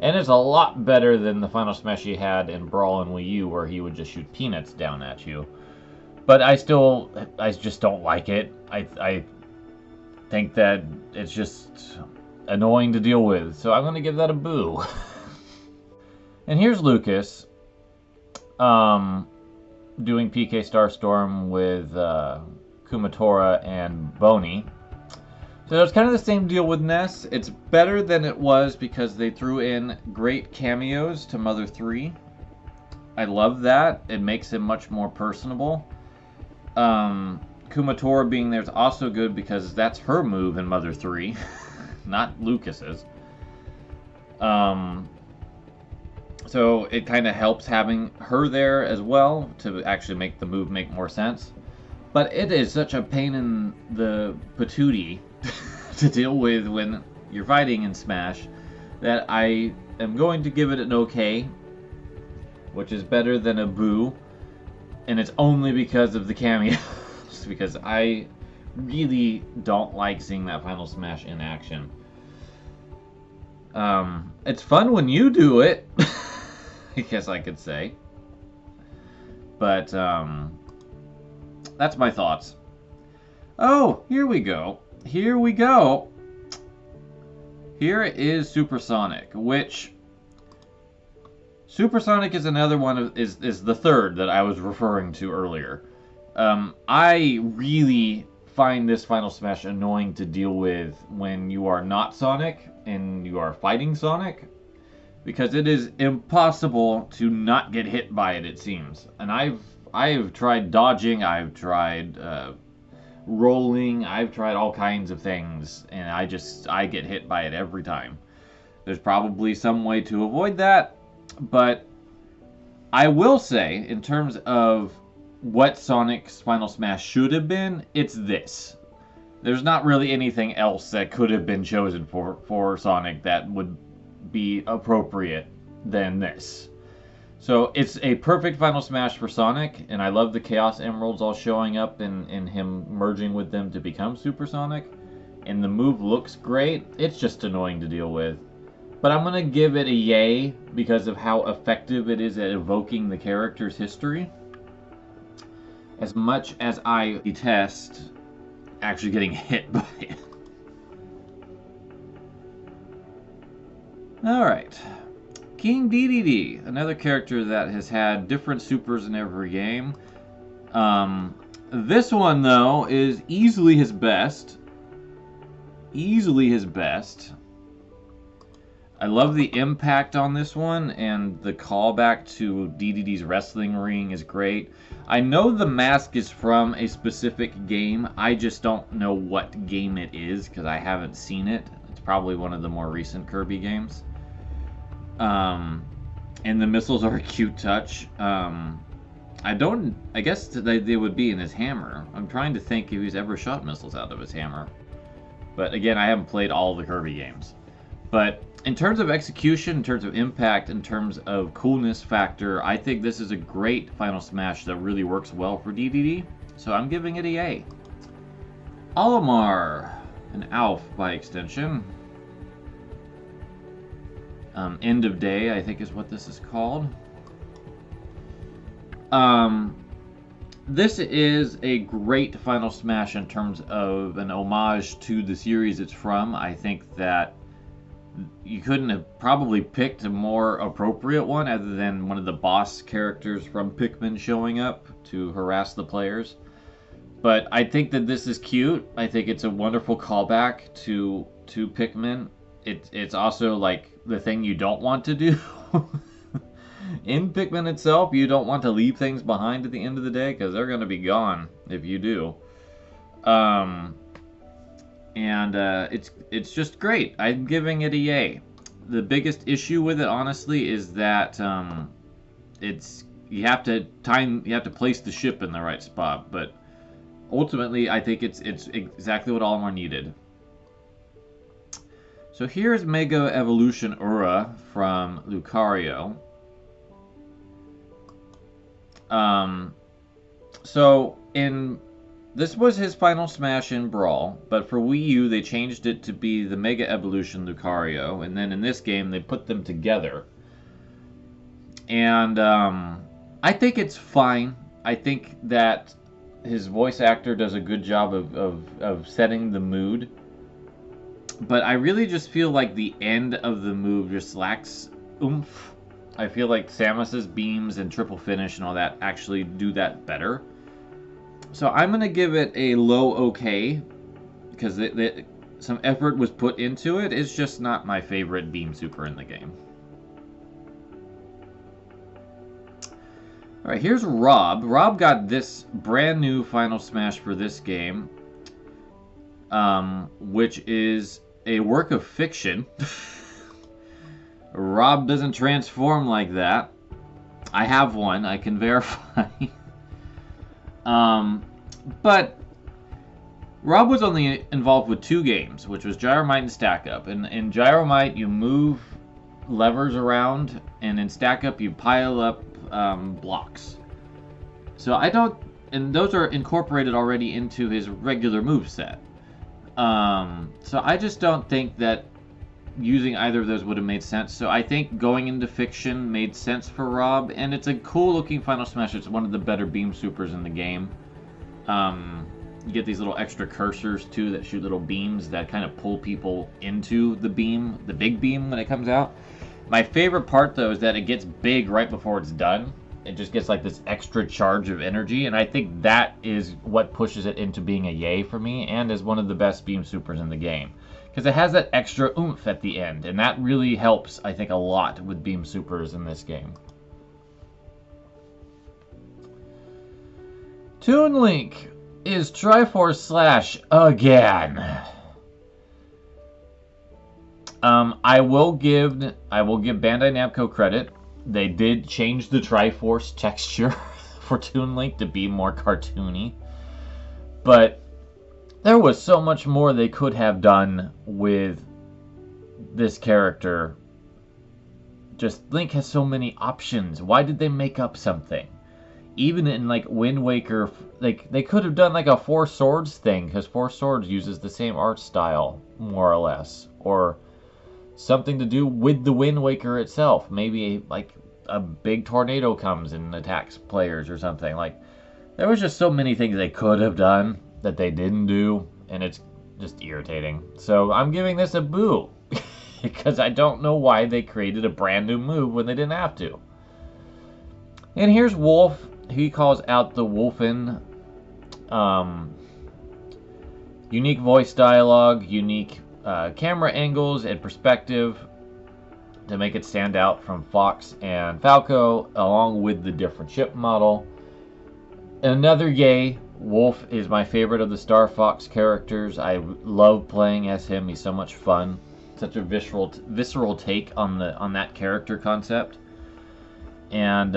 And it's a lot better than the Final Smash he had in Brawl and Wii U, where he would just shoot peanuts down at you. But I just don't like it. I think that it's just annoying to deal with. So I'm going to give that a boo. And here's Lucas doing PK Starstorm with Kumatora and Boney. So it's kind of the same deal with Ness. It's better than it was because they threw in great cameos to Mother 3. I love that. It makes him much more personable. Kumatora being there is also good because that's her move in Mother 3, not Lucas's. So it kind of helps having her there as well to actually make the move make more sense. But it is such a pain in the patootie to deal with when you're fighting in Smash that I am going to give it an okay, which is better than a boo, and it's only because of the cameos, because I really don't like seeing that Final Smash in action. It's fun when you do it, I guess I could say. But, that's my thoughts. Oh, here we go. Here we go. Here is Supersonic, which... Supersonic is another one, is the third that I was referring to earlier. I really find this Final Smash annoying to deal with when you are not Sonic and you are fighting Sonic, because it is impossible to not get hit by it, it seems. And I've tried dodging, I've tried rolling, I've tried all kinds of things, and I get hit by it every time. There's probably some way to avoid that, but I will say, in terms of what Sonic's Final Smash should have been, it's this. There's not really anything else that could have been chosen for Sonic that would be appropriate than this. So it's a perfect Final Smash for Sonic, and I love the Chaos Emeralds all showing up and him merging with them to become Supersonic. And the move looks great. It's just annoying to deal with. But I'm going to give it a yay because of how effective it is at evoking the character's history. As much as I detest actually getting hit by it. Alright. King Dedede, another character that has had different supers in every game. This one, though, is easily his best. Easily his best. I love the impact on this one, and the callback to Dedede's wrestling ring is great. I know the mask is from a specific game. I just don't know what game it is, because I haven't seen it. It's probably one of the more recent Kirby games. And the missiles are a cute touch. I guess they would be in his hammer. I'm trying to think if he's ever shot missiles out of his hammer. But again, I haven't played all the Kirby games. But in terms of execution, in terms of impact, in terms of coolness factor, I think this is a great Final Smash that really works well for Dedede. So I'm giving it a yay. Olimar, an Alf by extension. End of Day, I think is what this is called. This is a great Final Smash in terms of an homage to the series it's from. I think that you couldn't have probably picked a more appropriate one other than one of the boss characters from Pikmin showing up to harass the players. But I think that this is cute. I think it's a wonderful callback to Pikmin. It's also like the thing you don't want to do. In Pikmin itself, you don't want to leave things behind at the end of the day because they're going to be gone if you do. It's just great. I'm giving it a yay. The biggest issue with it, honestly, is that you have to place the ship in the right spot. But ultimately, I think it's exactly what Olimar needed. So here's Mega Evolution Ura from Lucario. This was his final Smash in Brawl, but for Wii U they changed it to be the Mega Evolution Lucario, and then in this game they put them together. And I think it's fine. I think that his voice actor does a good job of setting the mood. But I really just feel like the end of the move just lacks oomph. I feel like Samus's beams and triple finish and all that actually do that better. So I'm going to give it a low okay, because some effort was put into it. It's just not my favorite beam super in the game. Alright, here's Rob. Rob got this brand new Final Smash for this game, which is a work of fiction. Rob doesn't transform like that. I have one, I can verify. But Rob was only involved with 2 games, which was Gyromite and Stack Up. And in Gyromite, you move levers around, and in Stack Up, you pile up blocks. So I don't and those are incorporated already into his regular moveset. So I just don't think that using either of those would have made sense. So I think going into fiction made sense for Rob, and it's a cool looking Final Smash. It's one of the better beam supers in the game. You get these little extra cursors too that shoot little beams that kind of pull people into the beam, the big beam when it comes out. My favorite part though is that it gets big right before it's done. It just gets like this extra charge of energy, and I think that is what pushes it into being a yay for me, and is one of the best beam supers in the game. Because it has that extra oomph at the end, and that really helps, I think, a lot with beam supers in this game. Toon Link is Triforce Slash again. I will give Bandai Namco credit. They did change the Triforce texture for Toon Link to be more cartoony, but there was so much more they could have done with this character. Just Link has so many options. Why did they make up something? Even in like Wind Waker, like they could have done like a Four Swords thing, because Four Swords uses the same art style more or less, or something to do with the Wind Waker itself. Maybe like a big tornado comes and attacks players or something. Like there was just so many things they could have done that they didn't do, and it's just irritating. So I'm giving this a boo because I don't know why they created a brand new move when they didn't have to. And here's Wolf. He calls out the Wolfen. Unique voice dialogue, unique camera angles and perspective to make it stand out from Fox and Falco, along with the different ship model. Another yay. Wolf is my favorite of the Star Fox characters. I love playing as him. He's so much fun. Such a visceral take on that character concept. And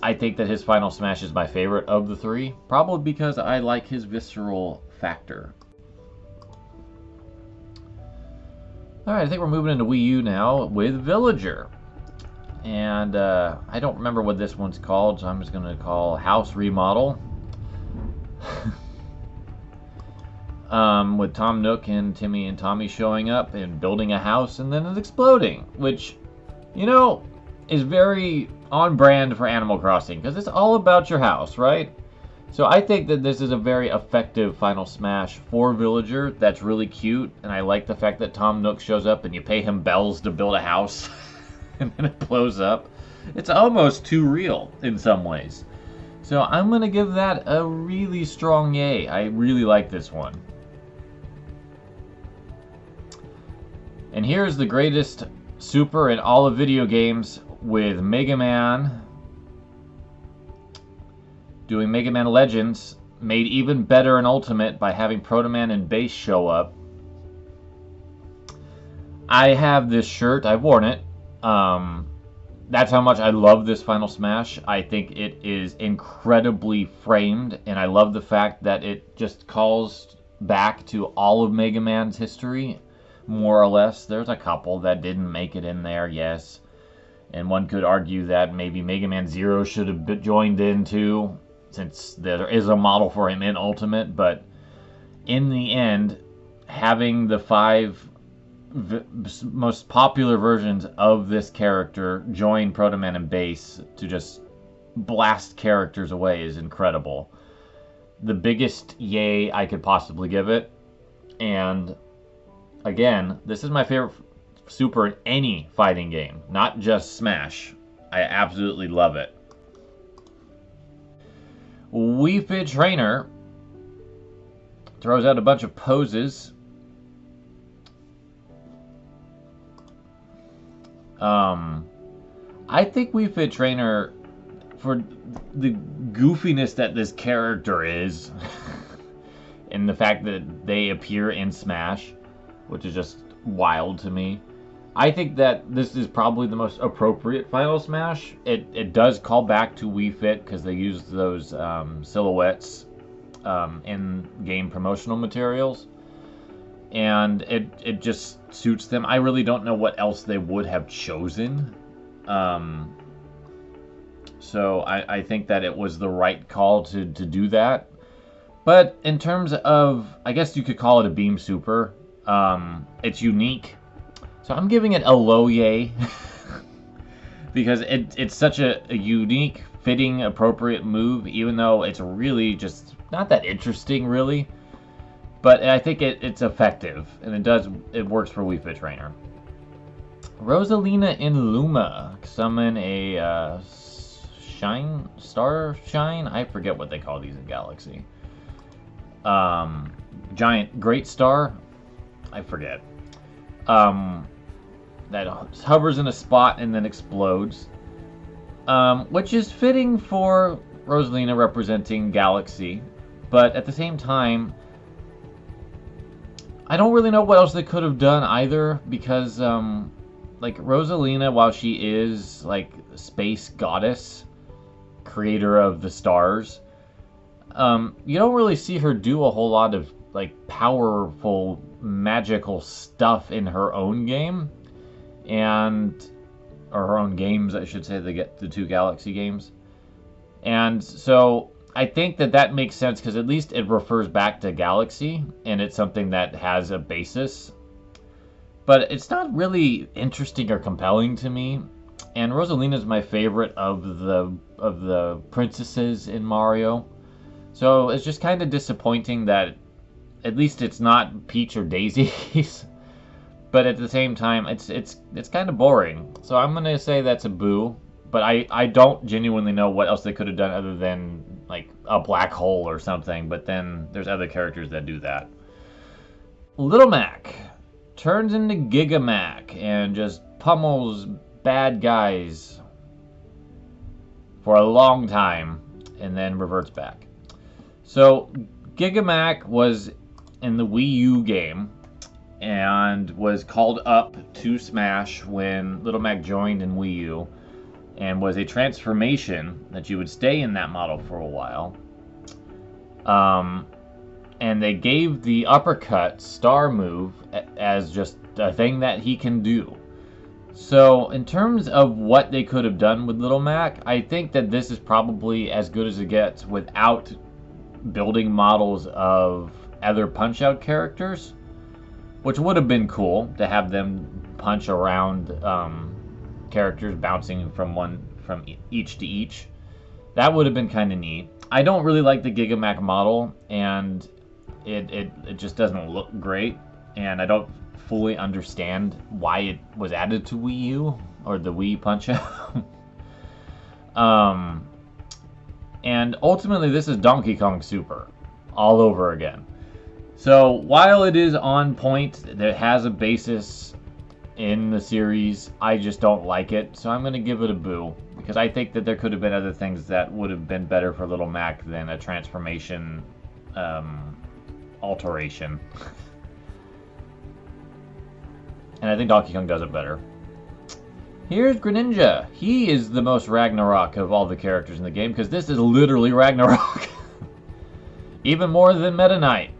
I think that his Final Smash is my favorite of the three, probably because I like his visceral factor. Alright, I think we're moving into Wii U now with Villager. And I don't remember what this one's called, so I'm just going to call House Remodel. With Tom Nook and Timmy and Tommy showing up and building a house and then it's exploding, which, you know, is very on brand for Animal Crossing, because it's all about your house, right? So I think that this is a very effective Final Smash for Villager that's really cute, and I like the fact that Tom Nook shows up and you pay him bells to build a house and then it blows up. It's almost too real in some ways. So I'm going to give that a really strong yay. I really like this one. And here's the greatest super in all of video games, with Mega Man doing Mega Man Legends, made even better in Ultimate by having Proto Man and Bass show up. I have this shirt. I've worn it. That's how much I love this Final Smash. I think it is incredibly framed, and I love the fact that it just calls back to all of Mega Man's history, more or less. There's a couple that didn't make it in there, yes. And one could argue that maybe Mega Man Zero should have joined in too, since there is a model for him in Ultimate. But in the end, having the 5 most popular versions of this character join Proto Man and Bass to just blast characters away is incredible. The biggest yay I could possibly give it. And again, this is my favorite super in any fighting game, not just Smash. I absolutely love it. Wii Fit Trainer throws out a bunch of poses. I think Wii Fit Trainer, for the goofiness that this character is, and the fact that they appear in Smash, which is just wild to me, I think that this is probably the most appropriate Final Smash. It does call back to Wii Fit because they used those silhouettes in game promotional materials, and it just suits them. I really don't know what else they would have chosen. So I think that it was the right call to do that. But in terms of, I guess you could call it a beam super. It's unique. So I'm giving it a low yay. Because it's such a unique, fitting, appropriate move, even though it's really just not that interesting, really. But I think it's effective, and it works for Wii Fit Trainer. Rosalina in Luma. Summon a star shine? I forget what they call these in Galaxy. Giant great star? I forget. That hovers in a spot and then explodes. Which is fitting for Rosalina representing Galaxy. But at the same time, I don't really know what else they could have done either, because like Rosalina, while she is like space goddess, creator of the stars, you don't really see her do a whole lot of like powerful magical stuff in her own game, or her own games, I should say, the two Galaxy games. And so I think that makes sense, because at least it refers back to Galaxy, and it's something that has a basis. But it's not really interesting or compelling to me. And Rosalina is my favorite of the princesses in Mario. So it's just kind of disappointing that at least it's not Peach or Daisy's. But at the same time, it's kind of boring. So I'm going to say that's a boo. But I don't genuinely know what else they could have done other than like a black hole or something. But then there's other characters that do that. Little Mac turns into Giga Mac and just pummels bad guys for a long time and then reverts back. So Giga Mac was in the Wii U game and was called up to Smash when Little Mac joined in Wii U, and was a transformation that you would stay in that model for a while. And they gave the uppercut star move as just a thing that he can do. So in terms of what they could have done with Little Mac, I think that this is probably as good as it gets without building models of other Punch-Out characters, which would have been cool to have them punch around characters bouncing from each to each. That would have been kind of neat. I don't really like the Giga Mac model, and it just doesn't look great, and I don't fully understand why it was added to Wii U or the Wii Punch-Out. And ultimately, this is Donkey Kong Super all over again. So while it is on point, it has a basis in the series, I just don't like it. So I'm going to give it a boo, because I think that there could have been other things that would have been better for Little Mac than a transformation alteration. And I think Donkey Kong does it better. Here's Greninja. He is the most Ragnarok of all the characters in the game, because this is literally Ragnarok. Even more than Meta Knight.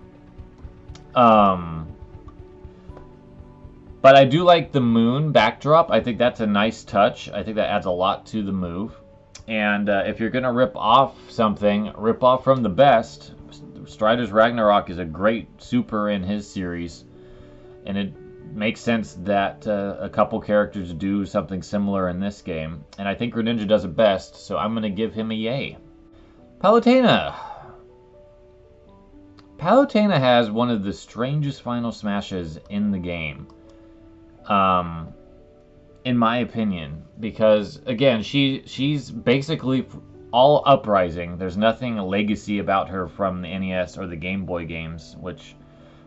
But I do like the moon backdrop. I think that's a nice touch. I think that adds a lot to the move. And if you're going to rip off something, rip off from the best. Strider's Ragnarok is a great super in his series. And it makes sense that a couple characters do something similar in this game. And I think Greninja does it best, so I'm going to give him a yay. Palutena. Palutena has one of the strangest final smashes in the game. In my opinion. Because, again, she's basically all Uprising. There's nothing legacy about her from the NES or the Game Boy games, which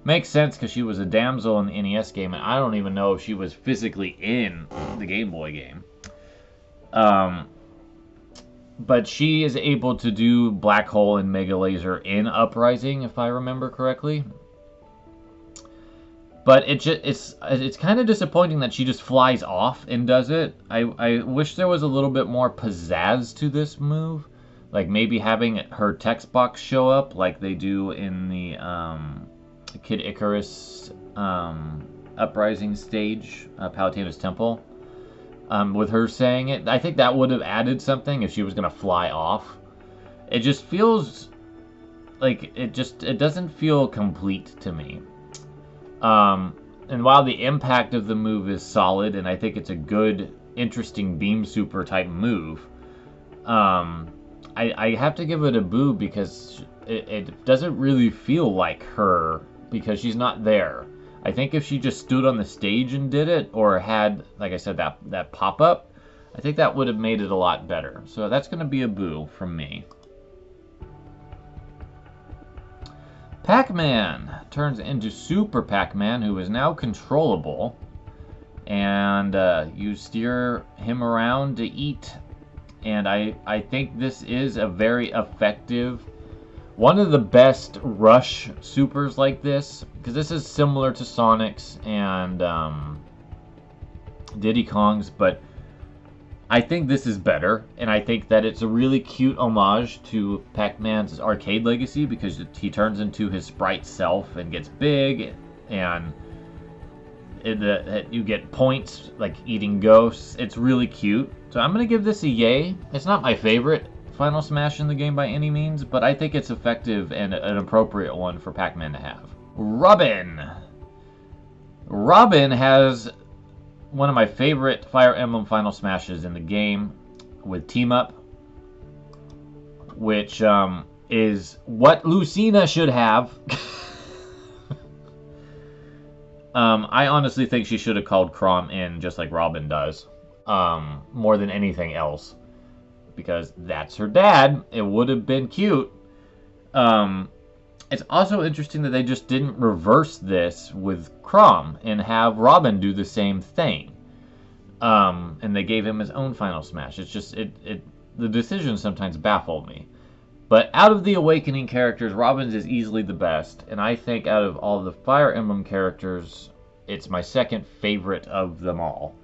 makes sense because she was a damsel in the NES game, and I don't even know if she was physically in the Game Boy game. But she is able to do Black Hole and Mega Laser in Uprising, if I remember correctly. But it's kind of disappointing that she just flies off and does it. I wish there was a little bit more pizzazz to this move. Like maybe having her text box show up like they do in the Kid Icarus Uprising stage, Palutena's Temple. with her saying it. I think that would have added something if she was going to fly off. It just feels like it doesn't feel complete to me. And while the impact of the move is solid, and I think it's a good, interesting beam super type move, I have to give it a boo because it doesn't really feel like her because she's not there. I think if she just stood on the stage and did it, or had, like I said, that pop-up, I think that would have made it a lot better. So that's going to be a boo from me. Pac-Man turns into Super Pac-Man, who is now controllable. And you steer him around to eat. And I think this is a very effective, one of the best rush supers like this, because this is similar to Sonic's and Diddy Kong's, but I think this is better, and I think that it's a really cute homage to Pac-Man's arcade legacy, because he turns into his sprite self and gets big, and you get points like eating ghosts. It's really cute. So I'm going to give this a yay. It's not my favorite Final Smash in the game by any means, but I think it's effective and an appropriate one for Pac-Man to have. Robin. Robin has one of my favorite Fire Emblem Final Smashes in the game with Team Up, which is what Lucina should have. I honestly think she should have called Krom in just like Robin does, more than anything else, because that's her dad. It would have been cute. It's also interesting that they just didn't reverse this with Krom and have Robin do the same thing. And they gave him his own Final Smash. It's just, the decisions sometimes baffle me. But out of the Awakening characters, Robin's is easily the best. And I think out of all the Fire Emblem characters, it's my second favorite of them all.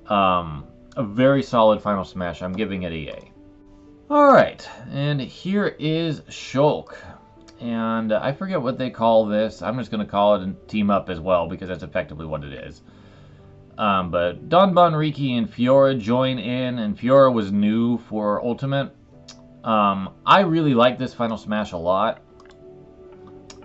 A very solid Final Smash. I'm giving it a yay. Alright, and here is Shulk. And I forget what they call this. I'm just going to call it a Team Up as well, because that's effectively what it is. But Donbon, Riki, and Fiora join in, and Fiora was new for Ultimate. I really like this Final Smash a lot.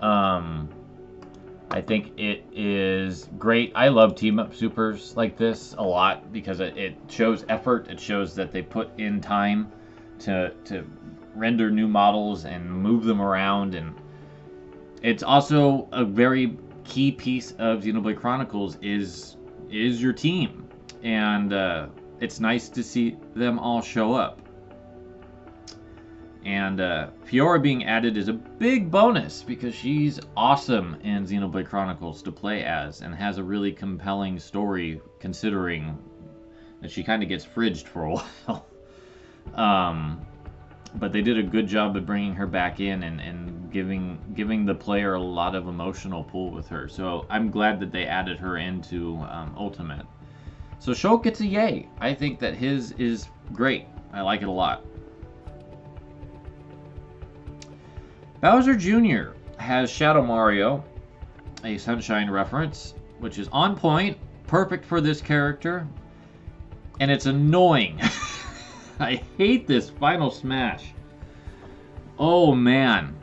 I think it is great. I love team-up supers like this a lot because it shows effort. It shows that they put in time to render new models and move them around. And it's also a very key piece of Xenoblade Chronicles is your team. And it's nice to see them all show up. And Fiora being added is a big bonus because she's awesome in Xenoblade Chronicles to play as and has a really compelling story considering that she kind of gets fridged for a while. But they did a good job of bringing her back in and giving the player a lot of emotional pull with her. So I'm glad that they added her into Ultimate. So Shulk gets a yay. I think that his is great. I like it a lot. Bowser Jr. has Shadow Mario, a Sunshine reference, which is on point, perfect for this character, and it's annoying. I hate this Final Smash. Oh man.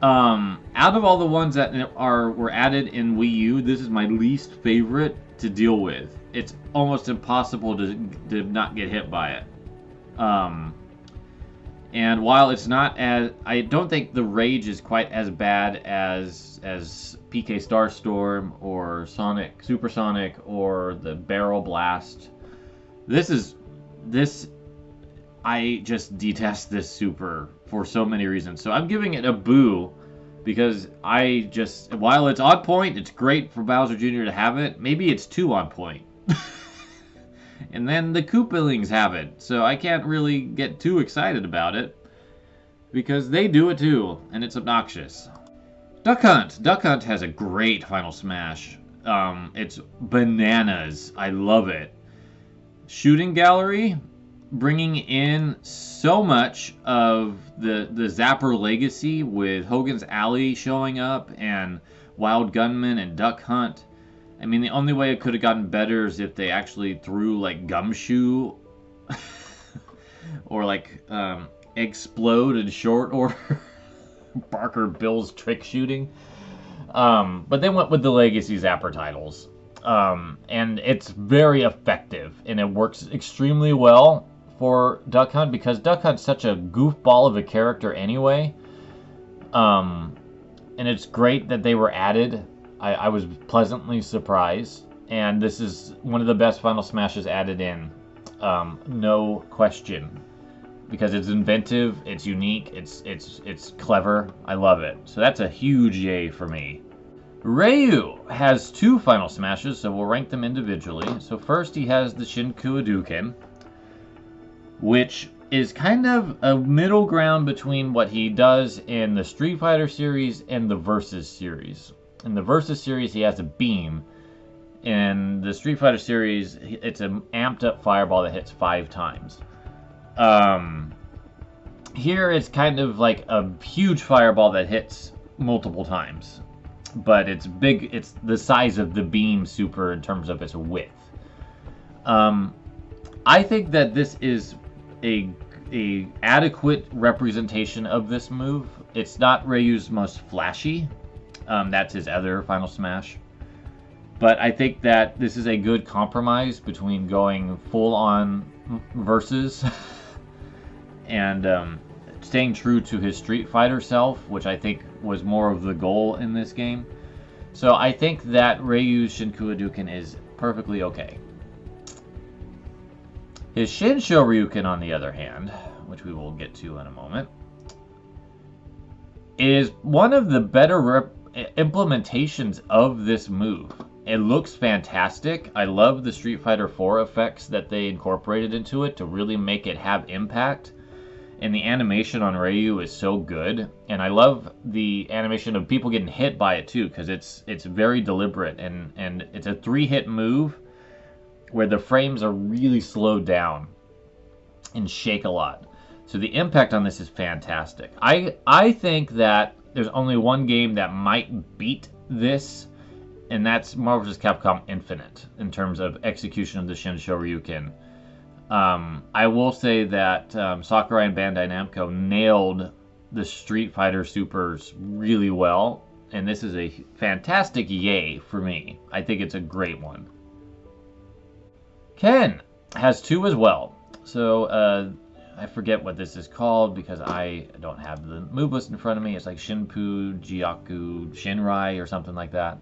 Out of all the ones that were added in Wii U, this is my least favorite to deal with. It's almost impossible to not get hit by it. And while it's not as... I don't think the rage is quite as bad as PK Starstorm or Supersonic or the Barrel Blast. I just detest this super for so many reasons. So I'm giving it a boo because while it's on point, it's great for Bowser Jr. to have it. Maybe it's too on point. And then the Koopalings have it, so I can't really get too excited about it because they do it too, and it's obnoxious. Duck Hunt. Duck Hunt has a great Final Smash. It's bananas. I love it. Shooting Gallery, bringing in so much of the Zapper legacy with Hogan's Alley showing up and Wild Gunman and Duck Hunt. I mean, the only way it could have gotten better is if they actually threw like Gumshoe or like Explode in short order. Barker Bill's trick shooting. But they went with the Legacy Zapper titles. And it's very effective, and it works extremely well for Duck Hunt because Duck Hunt's such a goofball of a character anyway. And it's great that they were added. I was pleasantly surprised, and this is one of the best Final Smashes added in, no question, because it's inventive, it's unique, it's clever. I love it. So that's a huge yay for me. Ryu has 2 Final Smashes, so we'll rank them individually. So first he has the Shinku Hadouken, which is kind of a middle ground between what he does in the Street Fighter series and the Versus series. In the Versus series, he has a beam. In the Street Fighter series, it's an amped up fireball that hits 5 times. Here it's kind of like a huge fireball that hits multiple times. But it's big, it's the size of the beam super in terms of its width. I think that this is a adequate representation of this move. It's not Ryu's most flashy. That's his other Final Smash. But I think that this is a good compromise between going full on versus and staying true to his Street Fighter self, which I think was more of the goal in this game. So I think that Ryu's Shinku Hadouken is perfectly okay. His Shinsho Ryuken, on the other hand, which we will get to in a moment, is one of the better implementations of this move. It looks fantastic. I love the Street Fighter 4 effects that they incorporated into it to really make it have impact. And the animation on Ryu is so good. And I love the animation of people getting hit by it too, because it's very deliberate. And it's a 3-hit move where the frames are really slowed down and shake a lot. So the impact on this is fantastic. I think that there's only one game that might beat this, and that's Marvel vs. Capcom Infinite in terms of execution of the Shinsho Ryuken. I will say that Sakurai and Bandai Namco nailed the Street Fighter Supers really well, and this is a fantastic yay for me. I think it's a great one. Ken has 2 as well. So I forget what this is called because I don't have the move list in front of me. It's like Shinpu, Jiaku, Shinrai, or something like that.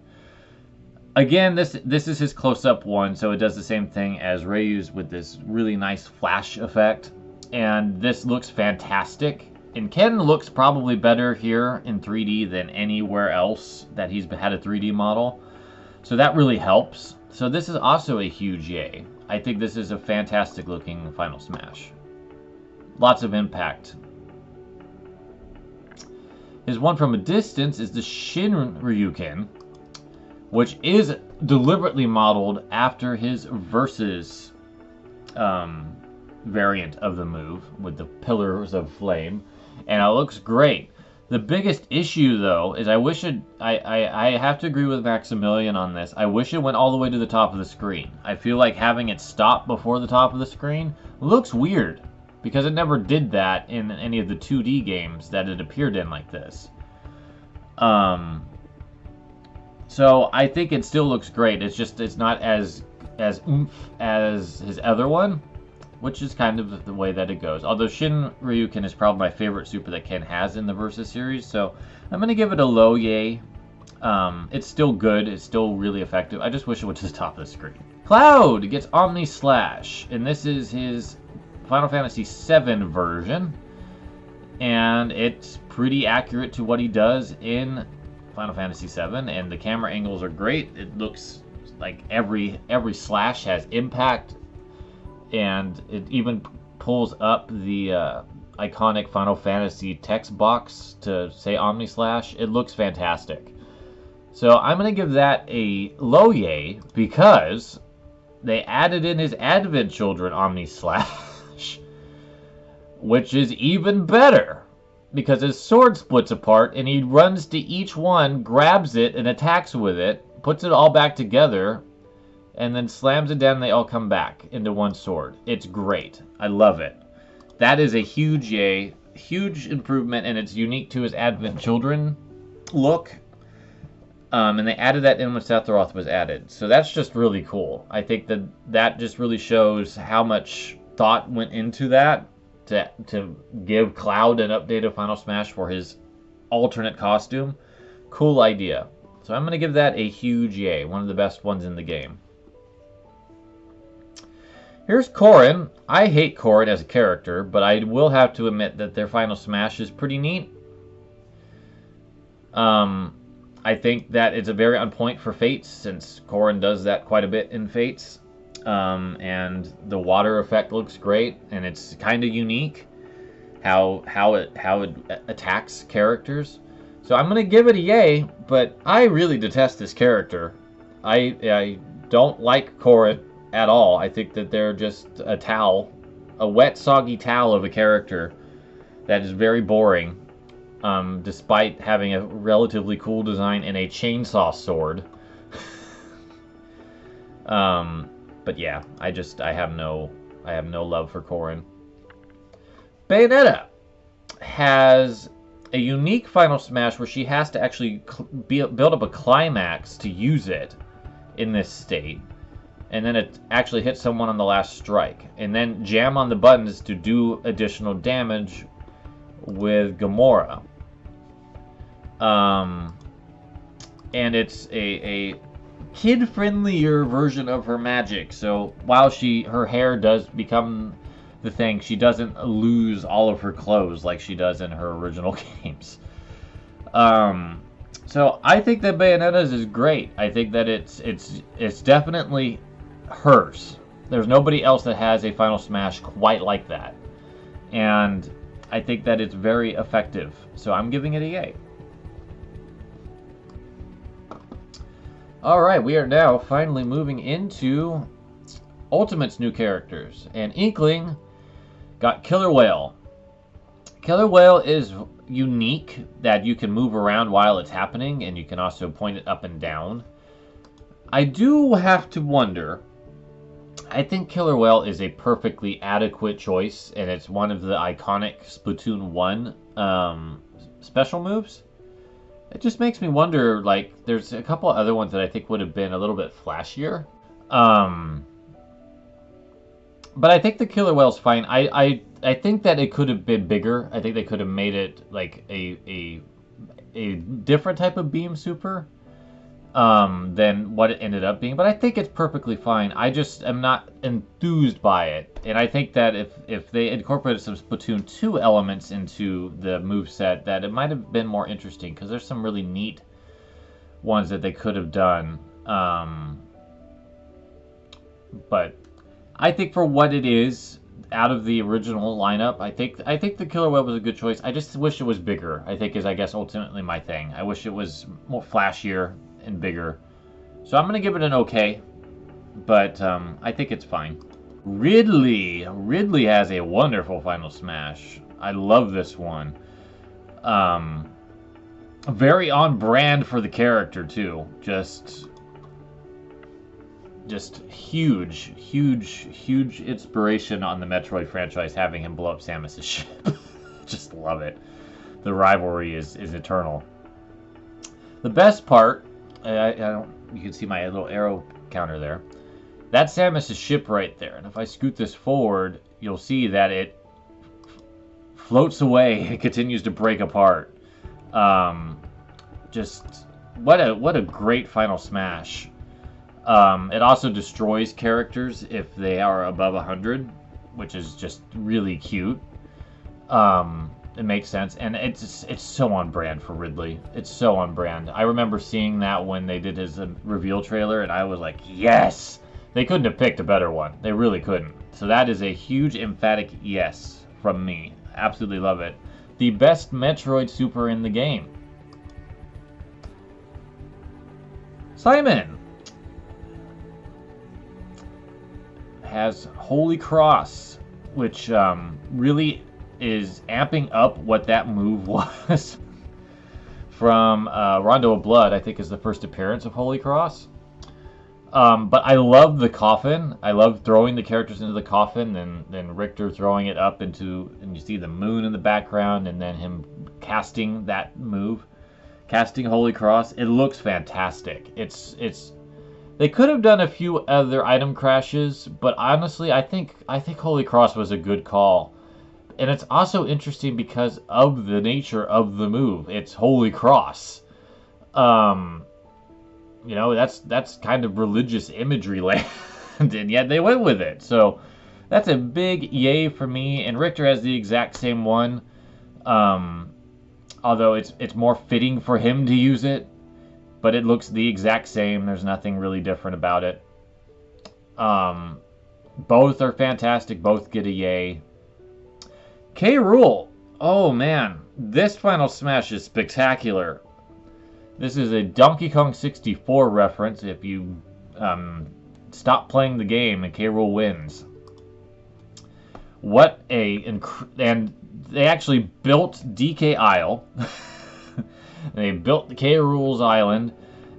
Again, this is his close-up one, so it does the same thing as Ryu's with this really nice flash effect. And this looks fantastic. And Ken looks probably better here in 3D than anywhere else that he's had a 3D model. So that really helps. So this is also a huge yay. I think this is a fantastic looking Final Smash. Lots of impact. His one from a distance is the Shin Ryuken, which is deliberately modeled after his Versus variant of the move with the pillars of flame, and it looks great. The biggest issue, though, is I have to agree with Maximilian on this. I wish it went all the way to the top of the screen. I feel like having it stop before the top of the screen looks weird, because it never did that in any of the 2D games that it appeared in like this. So I think it still looks great. It's not as oomph as his other one, which is kind of the way that it goes. Although Shin Ryuken is probably my favorite super that Ken has in the Versus series, so I'm going to give it a low yay. It's still good. It's still really effective. I just wish it went to the top of the screen. Cloud gets Omni Slash, and this is his Final Fantasy VII version, and it's pretty accurate to what he does in Final Fantasy VII, and the camera angles are great. It looks like every slash has impact, and it even pulls up the iconic Final Fantasy text box to say Omni Slash. It looks fantastic. So I'm going to give that a low yay because they added in his Advent Children Omni Slash, which is even better because his sword splits apart and he runs to each one, grabs it, and attacks with it puts it all back together, and then slams it down and they all come back into one sword. It's great. I love it. That is a huge yay. Huge improvement, and it's unique to his Advent Children look. And they added that in when Sephiroth was added. So that's just really cool. I think that just really shows how much thought went into that to give Cloud an updated Final Smash for his alternate costume. Cool idea. So I'm going to give that a huge yay. One of the best ones in the game. Here's Corrin. I hate Corrin as a character, but I will have to admit that their Final Smash is pretty neat. I think that it's a very on point for Fates, since Corrin does that quite a bit in Fates. And the water effect looks great, and it's kind of unique how it attacks characters. So I'm gonna give it a yay, but I really detest this character. I don't like Corrin at all. I think that they're just a towel, a wet, soggy towel of a character that is very boring. Despite having a relatively cool design and a chainsaw sword. But yeah, I have no love for Corrin. Bayonetta has a unique Final Smash where she has to actually build up a climax to use it in this state, and then it actually hits someone on the last strike, and then jam on the buttons to do additional damage with Gamora. And it's a kid-friendlier version of her magic. So while her hair does become the thing, she doesn't lose all of her clothes like she does in her original games. So I think that Bayonetta's is great. I think that it's definitely hers. There's nobody else that has a Final Smash quite like that. And I think that it's very effective. So I'm giving it a yay. Alright, we are now finally moving into Ultimate's new characters. And Inkling got Killer Whale. Killer Whale is unique that you can move around while it's happening, and you can also point it up and down. I do have to wonder, I think Killer Whale is a perfectly adequate choice, and it's one of the iconic Splatoon 1 special moves. It just makes me wonder, like, there's a couple other ones that I think would have been a little bit flashier. But I think the Killer Whale's fine. I think that it could have been bigger. I think they could have made it, like, a different type of beam super than what it ended up being. But I think it's perfectly fine. I just am not enthused by it. And I think that if they incorporated some Splatoon 2 elements into the moveset, that it might have been more interesting, because there's some really neat ones that they could have done. But I think for what it is, out of the original lineup, I think the Killer Whale was a good choice. I just wish it was bigger, I think, is, I guess, ultimately my thing. I wish it was more flashier and bigger. So I'm going to give it an okay, but I think it's fine. Ridley has a wonderful Final Smash. I love this one. Very on brand for the character too. Just huge inspiration on the Metroid franchise, having him blow up Samus' ship. Just love it. The rivalry is eternal. The best part, you can see my little arrow counter there. That's Samus' ship right there. And if I scoot this forward, you'll see that it floats away and continues to break apart. Just what a great Final Smash. It also destroys characters if they are above 100, which is just really cute. It makes sense, and it's so on brand for Ridley. It's so on brand. I remember seeing that when they did his reveal trailer, and I was like, yes! They couldn't have picked a better one. They really couldn't. So that is a huge, emphatic yes from me. Absolutely love it. The best Metroid Super in the game. Simon has Holy Cross, which really is amping up what that move was. from Rondo of Blood, I think, is the first appearance of Holy Cross. But I love the coffin. I love throwing the characters into the coffin, and then Richter throwing it up into, and you see the moon in the background, and then him casting that move, casting Holy Cross. It looks fantastic. They could have done a few other item crashes, but honestly, I think Holy Cross was a good call. And it's also interesting because of the nature of the move. It's Holy Cross. You know, that's kind of religious imagery land, and yet they went with it. So that's a big yay for me. And Richter has the exact same one, although it's more fitting for him to use it. But it looks the exact same. There's nothing really different about it. Both are fantastic. Both get a yay. K. Rool. Oh man, this Final Smash is spectacular. This is a Donkey Kong 64 reference. If you stop playing the game and K. Rool wins. And they actually built DK Isle. They built the K. Rool's Island,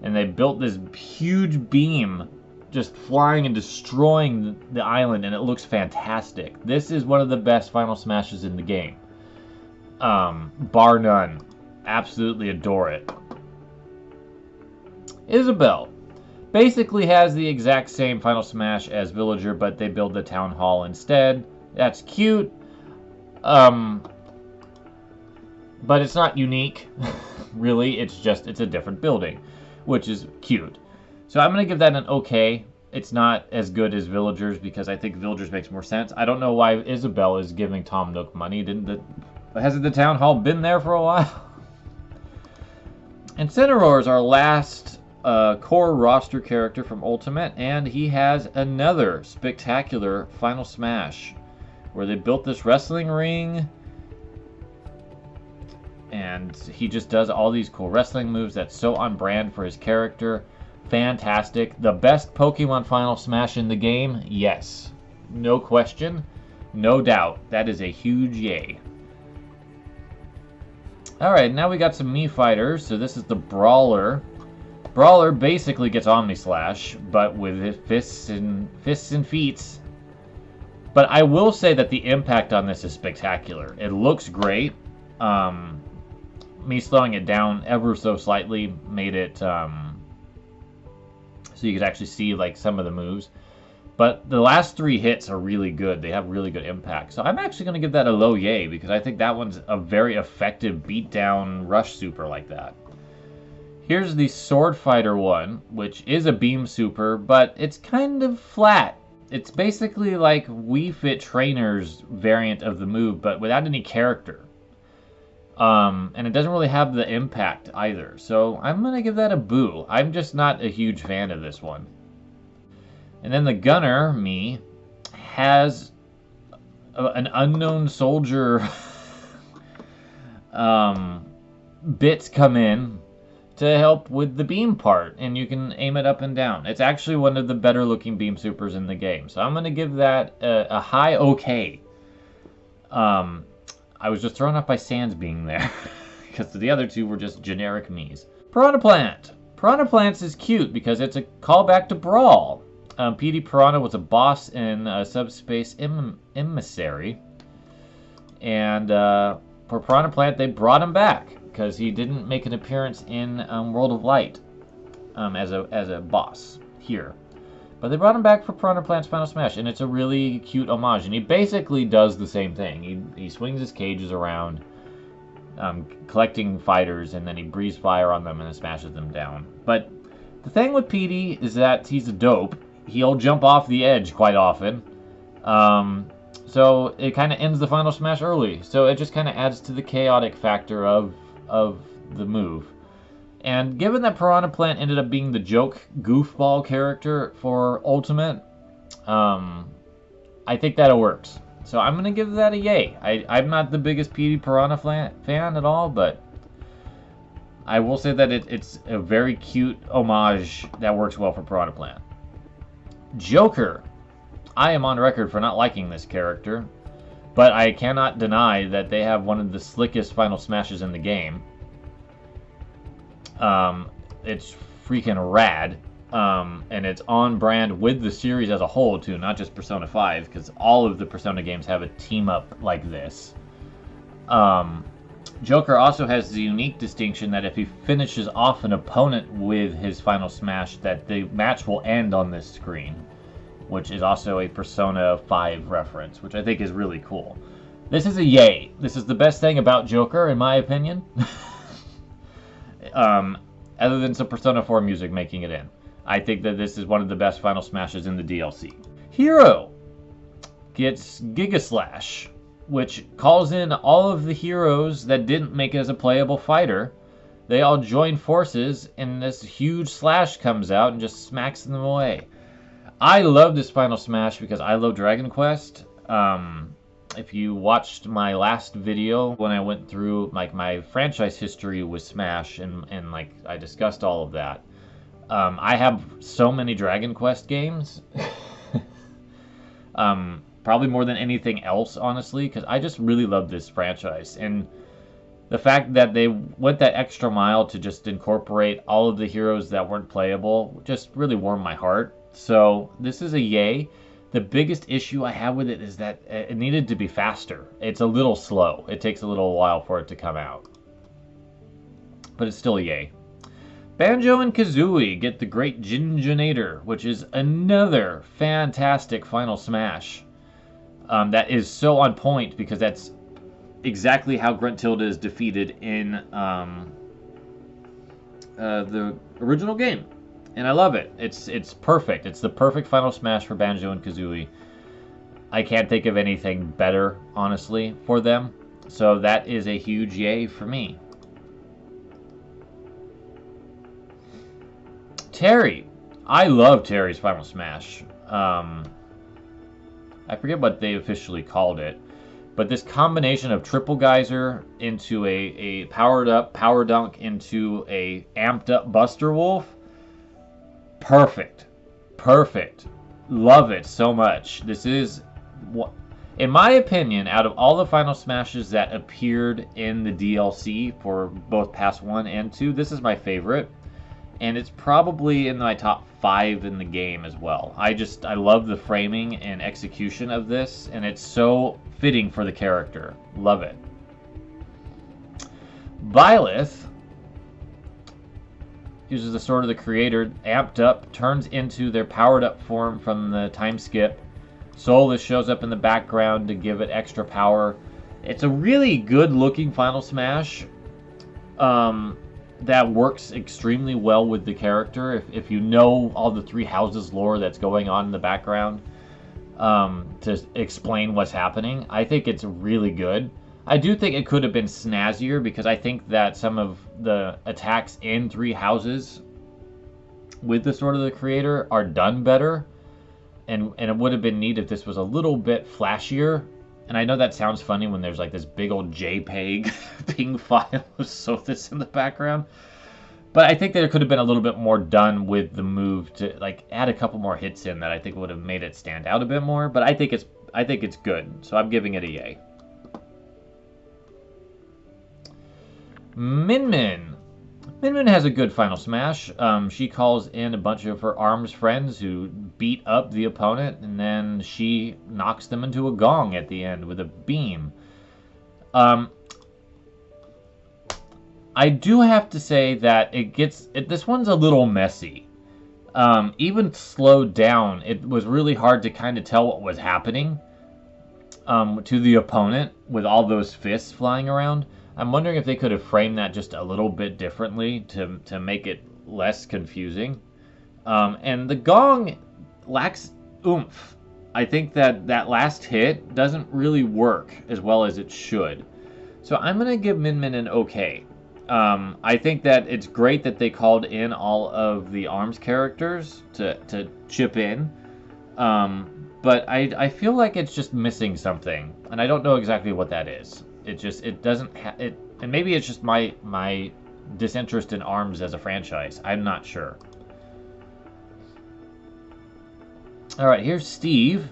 and they built this huge beam just flying and destroying the island, and it looks fantastic. This is one of the best Final Smashes in the game. Bar none. Absolutely adore it. Isabelle basically has the exact same Final Smash as Villager, but they build the town hall instead. That's cute. But it's not unique, really. It's a different building, which is cute. So I'm going to give that an okay. It's not as good as Villagers because I think Villagers makes more sense. I don't know why Isabelle is giving Tom Nook money. Hasn't the town hall been there for a while? Incineroar is our last core roster character from Ultimate, and he has another spectacular Final Smash where they built this wrestling ring, and he just does all these cool wrestling moves that's so on brand for his character. Fantastic. The best Pokemon Final Smash in the game? Yes. No question. No doubt. That is a huge yay. Alright, now we got some Mii fighters. So this is the Brawler. Brawler basically gets Omni Slash, but with fists and feet. But I will say that the impact on this is spectacular. It looks great. Me slowing it down ever so slightly made it so you could actually see like some of the moves. But the last 3 hits are really good. They have really good impact. So I'm actually going to give that a low yay because I think that one's a very effective beatdown rush super like that. Here's the Sword Fighter one, which is a beam super, but it's kind of flat. It's basically like Wii Fit Trainer's variant of the move, but without any character. And it doesn't really have the impact either. So I'm going to give that a boo. I'm just not a huge fan of this one. And then the Gunner, Mii, has an unknown soldier bits come in to help with the beam part. And you can aim it up and down. It's actually one of the better looking beam supers in the game. So I'm going to give that a high okay. I was just thrown off by Sans being there, because the other 2 were just generic Miis. Piranha Plant. Piranha Plant is cute because it's a callback to Brawl. PD Piranha was a boss in Subspace Emissary. And for Piranha Plant, they brought him back because he didn't make an appearance in World of Light as a boss here. But they brought him back for Piranha Plant's Final Smash, and it's a really cute homage. And he basically does the same thing. He swings his cages around, collecting fighters, and then he breathes fire on them and then smashes them down. But the thing with PD is that he's a dope. He'll jump off the edge quite often. So it kind of ends the Final Smash early. So it just kind of adds to the chaotic factor of the move. And given that Piranha Plant ended up being the joke goofball character for Ultimate, I think that it works. So I'm going to give that a yay. I'm not the biggest PD Piranha fan at all, but I will say that it's a very cute homage that works well for Piranha Plant. Joker. I am on record for not liking this character, but I cannot deny that they have one of the slickest Final Smashes in the game. It's freaking rad. And it's on brand with the series as a whole, too, not just Persona 5, because all of the Persona games have a team-up like this. Joker also has the unique distinction that if he finishes off an opponent with his final smash, that the match will end on this screen, which is also a Persona 5 reference, which I think is really cool. This is a yay. This is the best thing about Joker, in my opinion. Other than some Persona 4 music making it in. I think that this is one of the best final smashes in the DLC. Hero gets Giga Slash, which calls in all of the heroes that didn't make it as a playable fighter. They all join forces, and this huge slash comes out and just smacks them away. I love this final smash because I love Dragon Quest. If you watched my last video when I went through like my franchise history with Smash and like I discussed all of that, I have so many Dragon Quest games. Probably more than anything else, honestly, because I just really love this franchise. And the fact that they went that extra mile to just incorporate all of the heroes that weren't playable just really warmed my heart. So this is a yay. The biggest issue I have with it is that it needed to be faster. It's a little slow. It takes a little while for it to come out. But it's still a yay. Banjo and Kazooie get the Great Ginjonator, which is another fantastic final smash. That is so on point because that's exactly how Gruntilda is defeated in the original game. And I love it. It's perfect. It's the perfect final smash for Banjo and Kazooie. I can't think of anything better, honestly, for them. So that is a huge yay for me. Terry. I love Terry's final smash. I forget what they officially called it. But this combination of triple geyser into a powered up power dunk into a amped up Buster Wolf. Perfect. Perfect. Love it so much. This is, in my opinion, out of all the final smashes that appeared in the DLC for both Pass 1 and 2, this is my favorite. And it's probably in my top 5 in the game as well. I love the framing and execution of this, and it's so fitting for the character. Love it. Byleth uses the Sword of the Creator, amped up, turns into their powered up form from the time skip. Soulless shows up in the background to give it extra power. It's a really good looking final smash. That works extremely well with the character. If you know all the Three Houses lore that's going on in the background to explain what's happening, I think it's really good. I do think it could have been snazzier because I think that some of the attacks in Three Houses with the Sword of the Creator are done better. And it would have been neat if this was a little bit flashier. And I know that sounds funny when there's like this big old JPEG ping file of Sothis in the background. But I think there could have been a little bit more done with the move to like add a couple more hits in that I think would have made it stand out a bit more. But I think it's good. So I'm giving it a yay. Min Min. Min Min has a good final smash. She calls in a bunch of her arms friends who beat up the opponent, and then she knocks them into a gong at the end with a beam. I do have to say that this one's a little messy. Even slowed down, it was really hard to kind of tell what was happening to the opponent with all those fists flying around. I'm wondering if they could have framed that just a little bit differently to make it less confusing. And the gong lacks oomph. I think that last hit doesn't really work as well as it should. So I'm going to give Min Min an okay. I think that it's great that they called in all of the ARMS characters to chip in. But I feel like it's just missing something. And I don't know exactly what that is. It doesn't and maybe it's just my disinterest in ARMS as a franchise. I'm not sure. All right, here's Steve.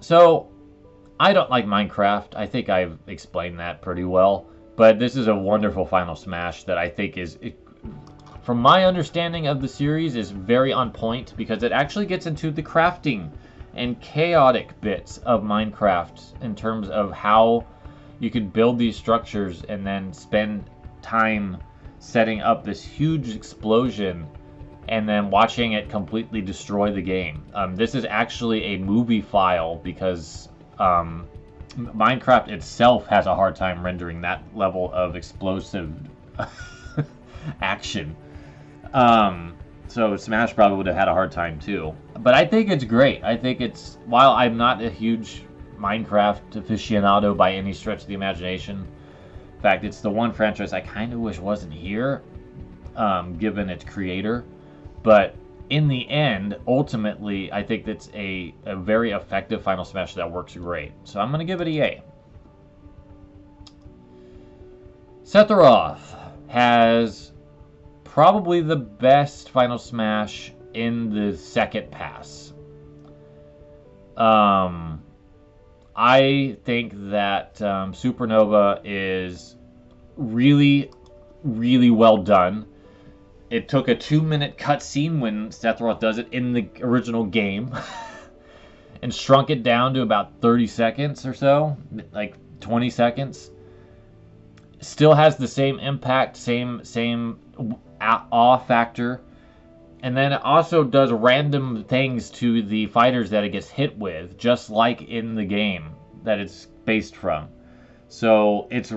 So I don't like Minecraft. I think I've explained that pretty well. But this is a wonderful Final Smash that I think is, from my understanding of the series, is very on point because it actually gets into the crafting and chaotic bits of Minecraft in terms of how you could build these structures and then spend time setting up this huge explosion and then watching it completely destroy the game. This is actually a movie file because Minecraft itself has a hard time rendering that level of explosive action. So Smash probably would have had a hard time too. But I think it's great. I think it's, while I'm not a huge Minecraft aficionado by any stretch of the imagination, in fact, it's the one franchise I kind of wish wasn't here, given its creator. But in the end, ultimately, I think that's a very effective Final Smash that works great. So I'm going to give it a yay. Sephiroth has probably the best Final Smash in the second pass. I think that Supernova is really, really well done. It took a 2-minute cutscene when Sephiroth does it in the original game and shrunk it down to about 30 seconds or so, like 20 seconds. Still has the same impact, same awe factor. And then it also does random things to the fighters that it gets hit with, just like in the game that it's based from. So it's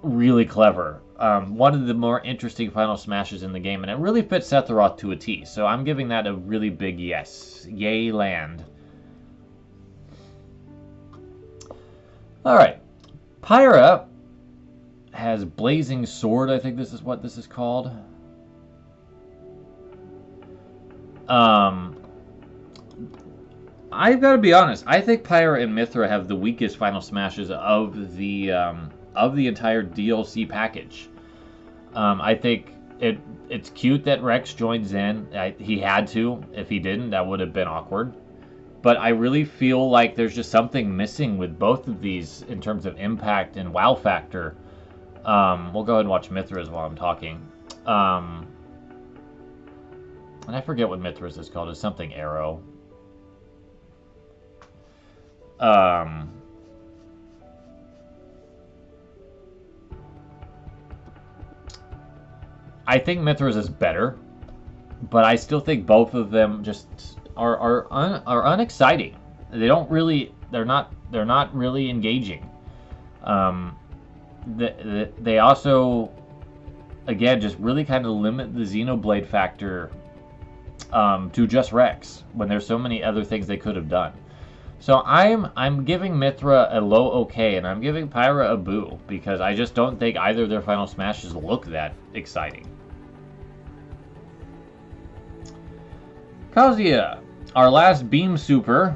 really clever. One of the more interesting Final Smashes in the game, and it really fits Sephiroth to a T. So I'm giving that a really big yes. Yay land. Alright. Pyra has Blazing Sword, I think this is what this is called. I've got to be honest. I think Pyra and Mythra have the weakest Final Smashes of the entire DLC package. I think it's cute that Rex joins in. He had to. If he didn't, that would have been awkward. But I really feel like there's just something missing with both of these in terms of impact and wow factor. We'll go ahead and watch Mythra's while I'm talking. And I forget what Mythra's is called. It's something Arrow. I think Mythra's is better, but I still think both of them just are unexciting. They don't really. They're not really engaging. They also, again, just really kind of limit the Xenoblade factor to just Rex when there's so many other things they could have done. So I'm giving Mythra a low okay, and I'm giving Pyra a boo because I just don't think either of their Final Smashes look that exciting. Kazuya, our last Beam Super,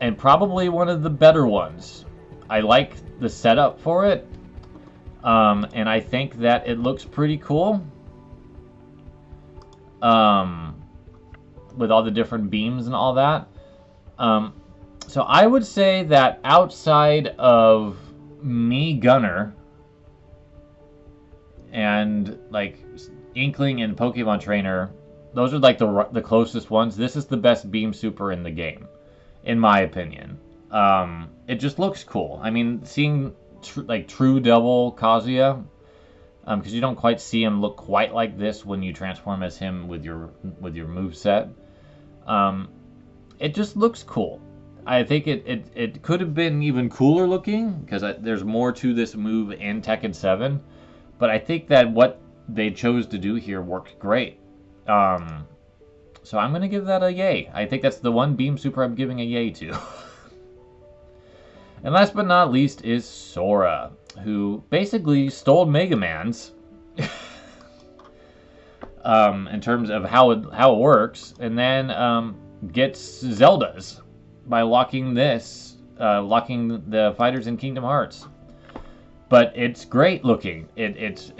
and probably one of the better ones. I like the setup for it, and I think that it looks pretty cool. With all the different beams and all that. So I would say that outside of me, Gunner, and like Inkling and Pokemon Trainer, those are like the closest ones. This is the best Beam Super in the game, in my opinion. It just looks cool. I mean, seeing true double Kazuya, because you don't quite see him look quite like this when you transform as him with your moveset. It just looks cool. I think it could have been even cooler looking because there's more to this move in Tekken 7, but I think that what they chose to do here worked great. So I'm gonna give that a yay. I think that's the one Beam Super I'm giving a yay to. And last but not least is Sora, who basically stole Mega Man's in terms of how it works, and then gets Zelda's by locking the fighters in Kingdom Hearts. But it's great looking. It's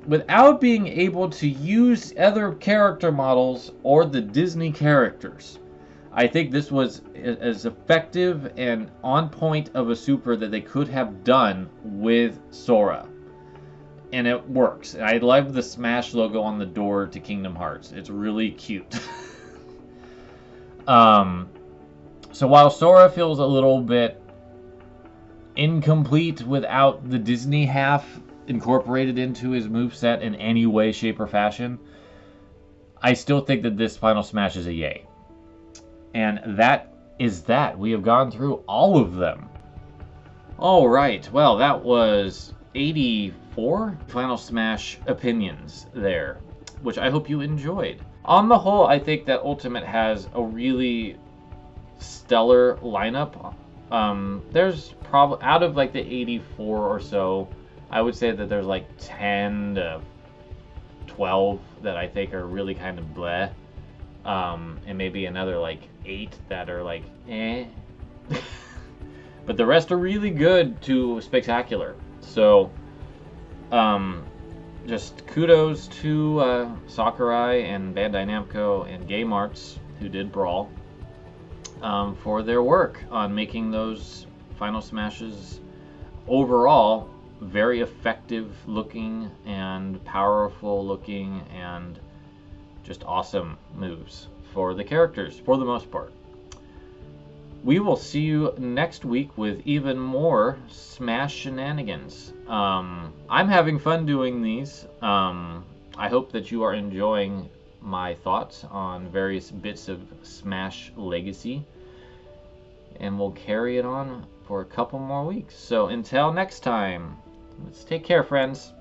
without being able to use other character models or the Disney characters. I think this was as effective and on point of a super that they could have done with Sora. And it works. I love the Smash logo on the door to Kingdom Hearts. It's really cute. So while Sora feels a little bit incomplete without the Disney half incorporated into his moveset in any way, shape, or fashion, I still think that this Final Smash is a yay. And that is that. We have gone through all of them. Alright, well, that was 84 Final Smash opinions there, which I hope you enjoyed. On the whole, I think that Ultimate has a really stellar lineup. There's probably, out of like the 84 or so, I would say that there's like 10 to 12 that I think are really kind of bleh. And maybe another like 8 that are like eh. But the rest are really good to spectacular. So, just kudos to Sakurai and Bandai Namco and Game Arts, who did Brawl, for their work on making those Final Smashes overall very effective looking and powerful looking and just awesome moves for the characters for the most part. We will see you next week with even more Smash shenanigans. I'm having fun doing these. I hope that you are enjoying my thoughts on various bits of Smash Legacy. And we'll carry it on for a couple more weeks. So until next time, let's take care, friends.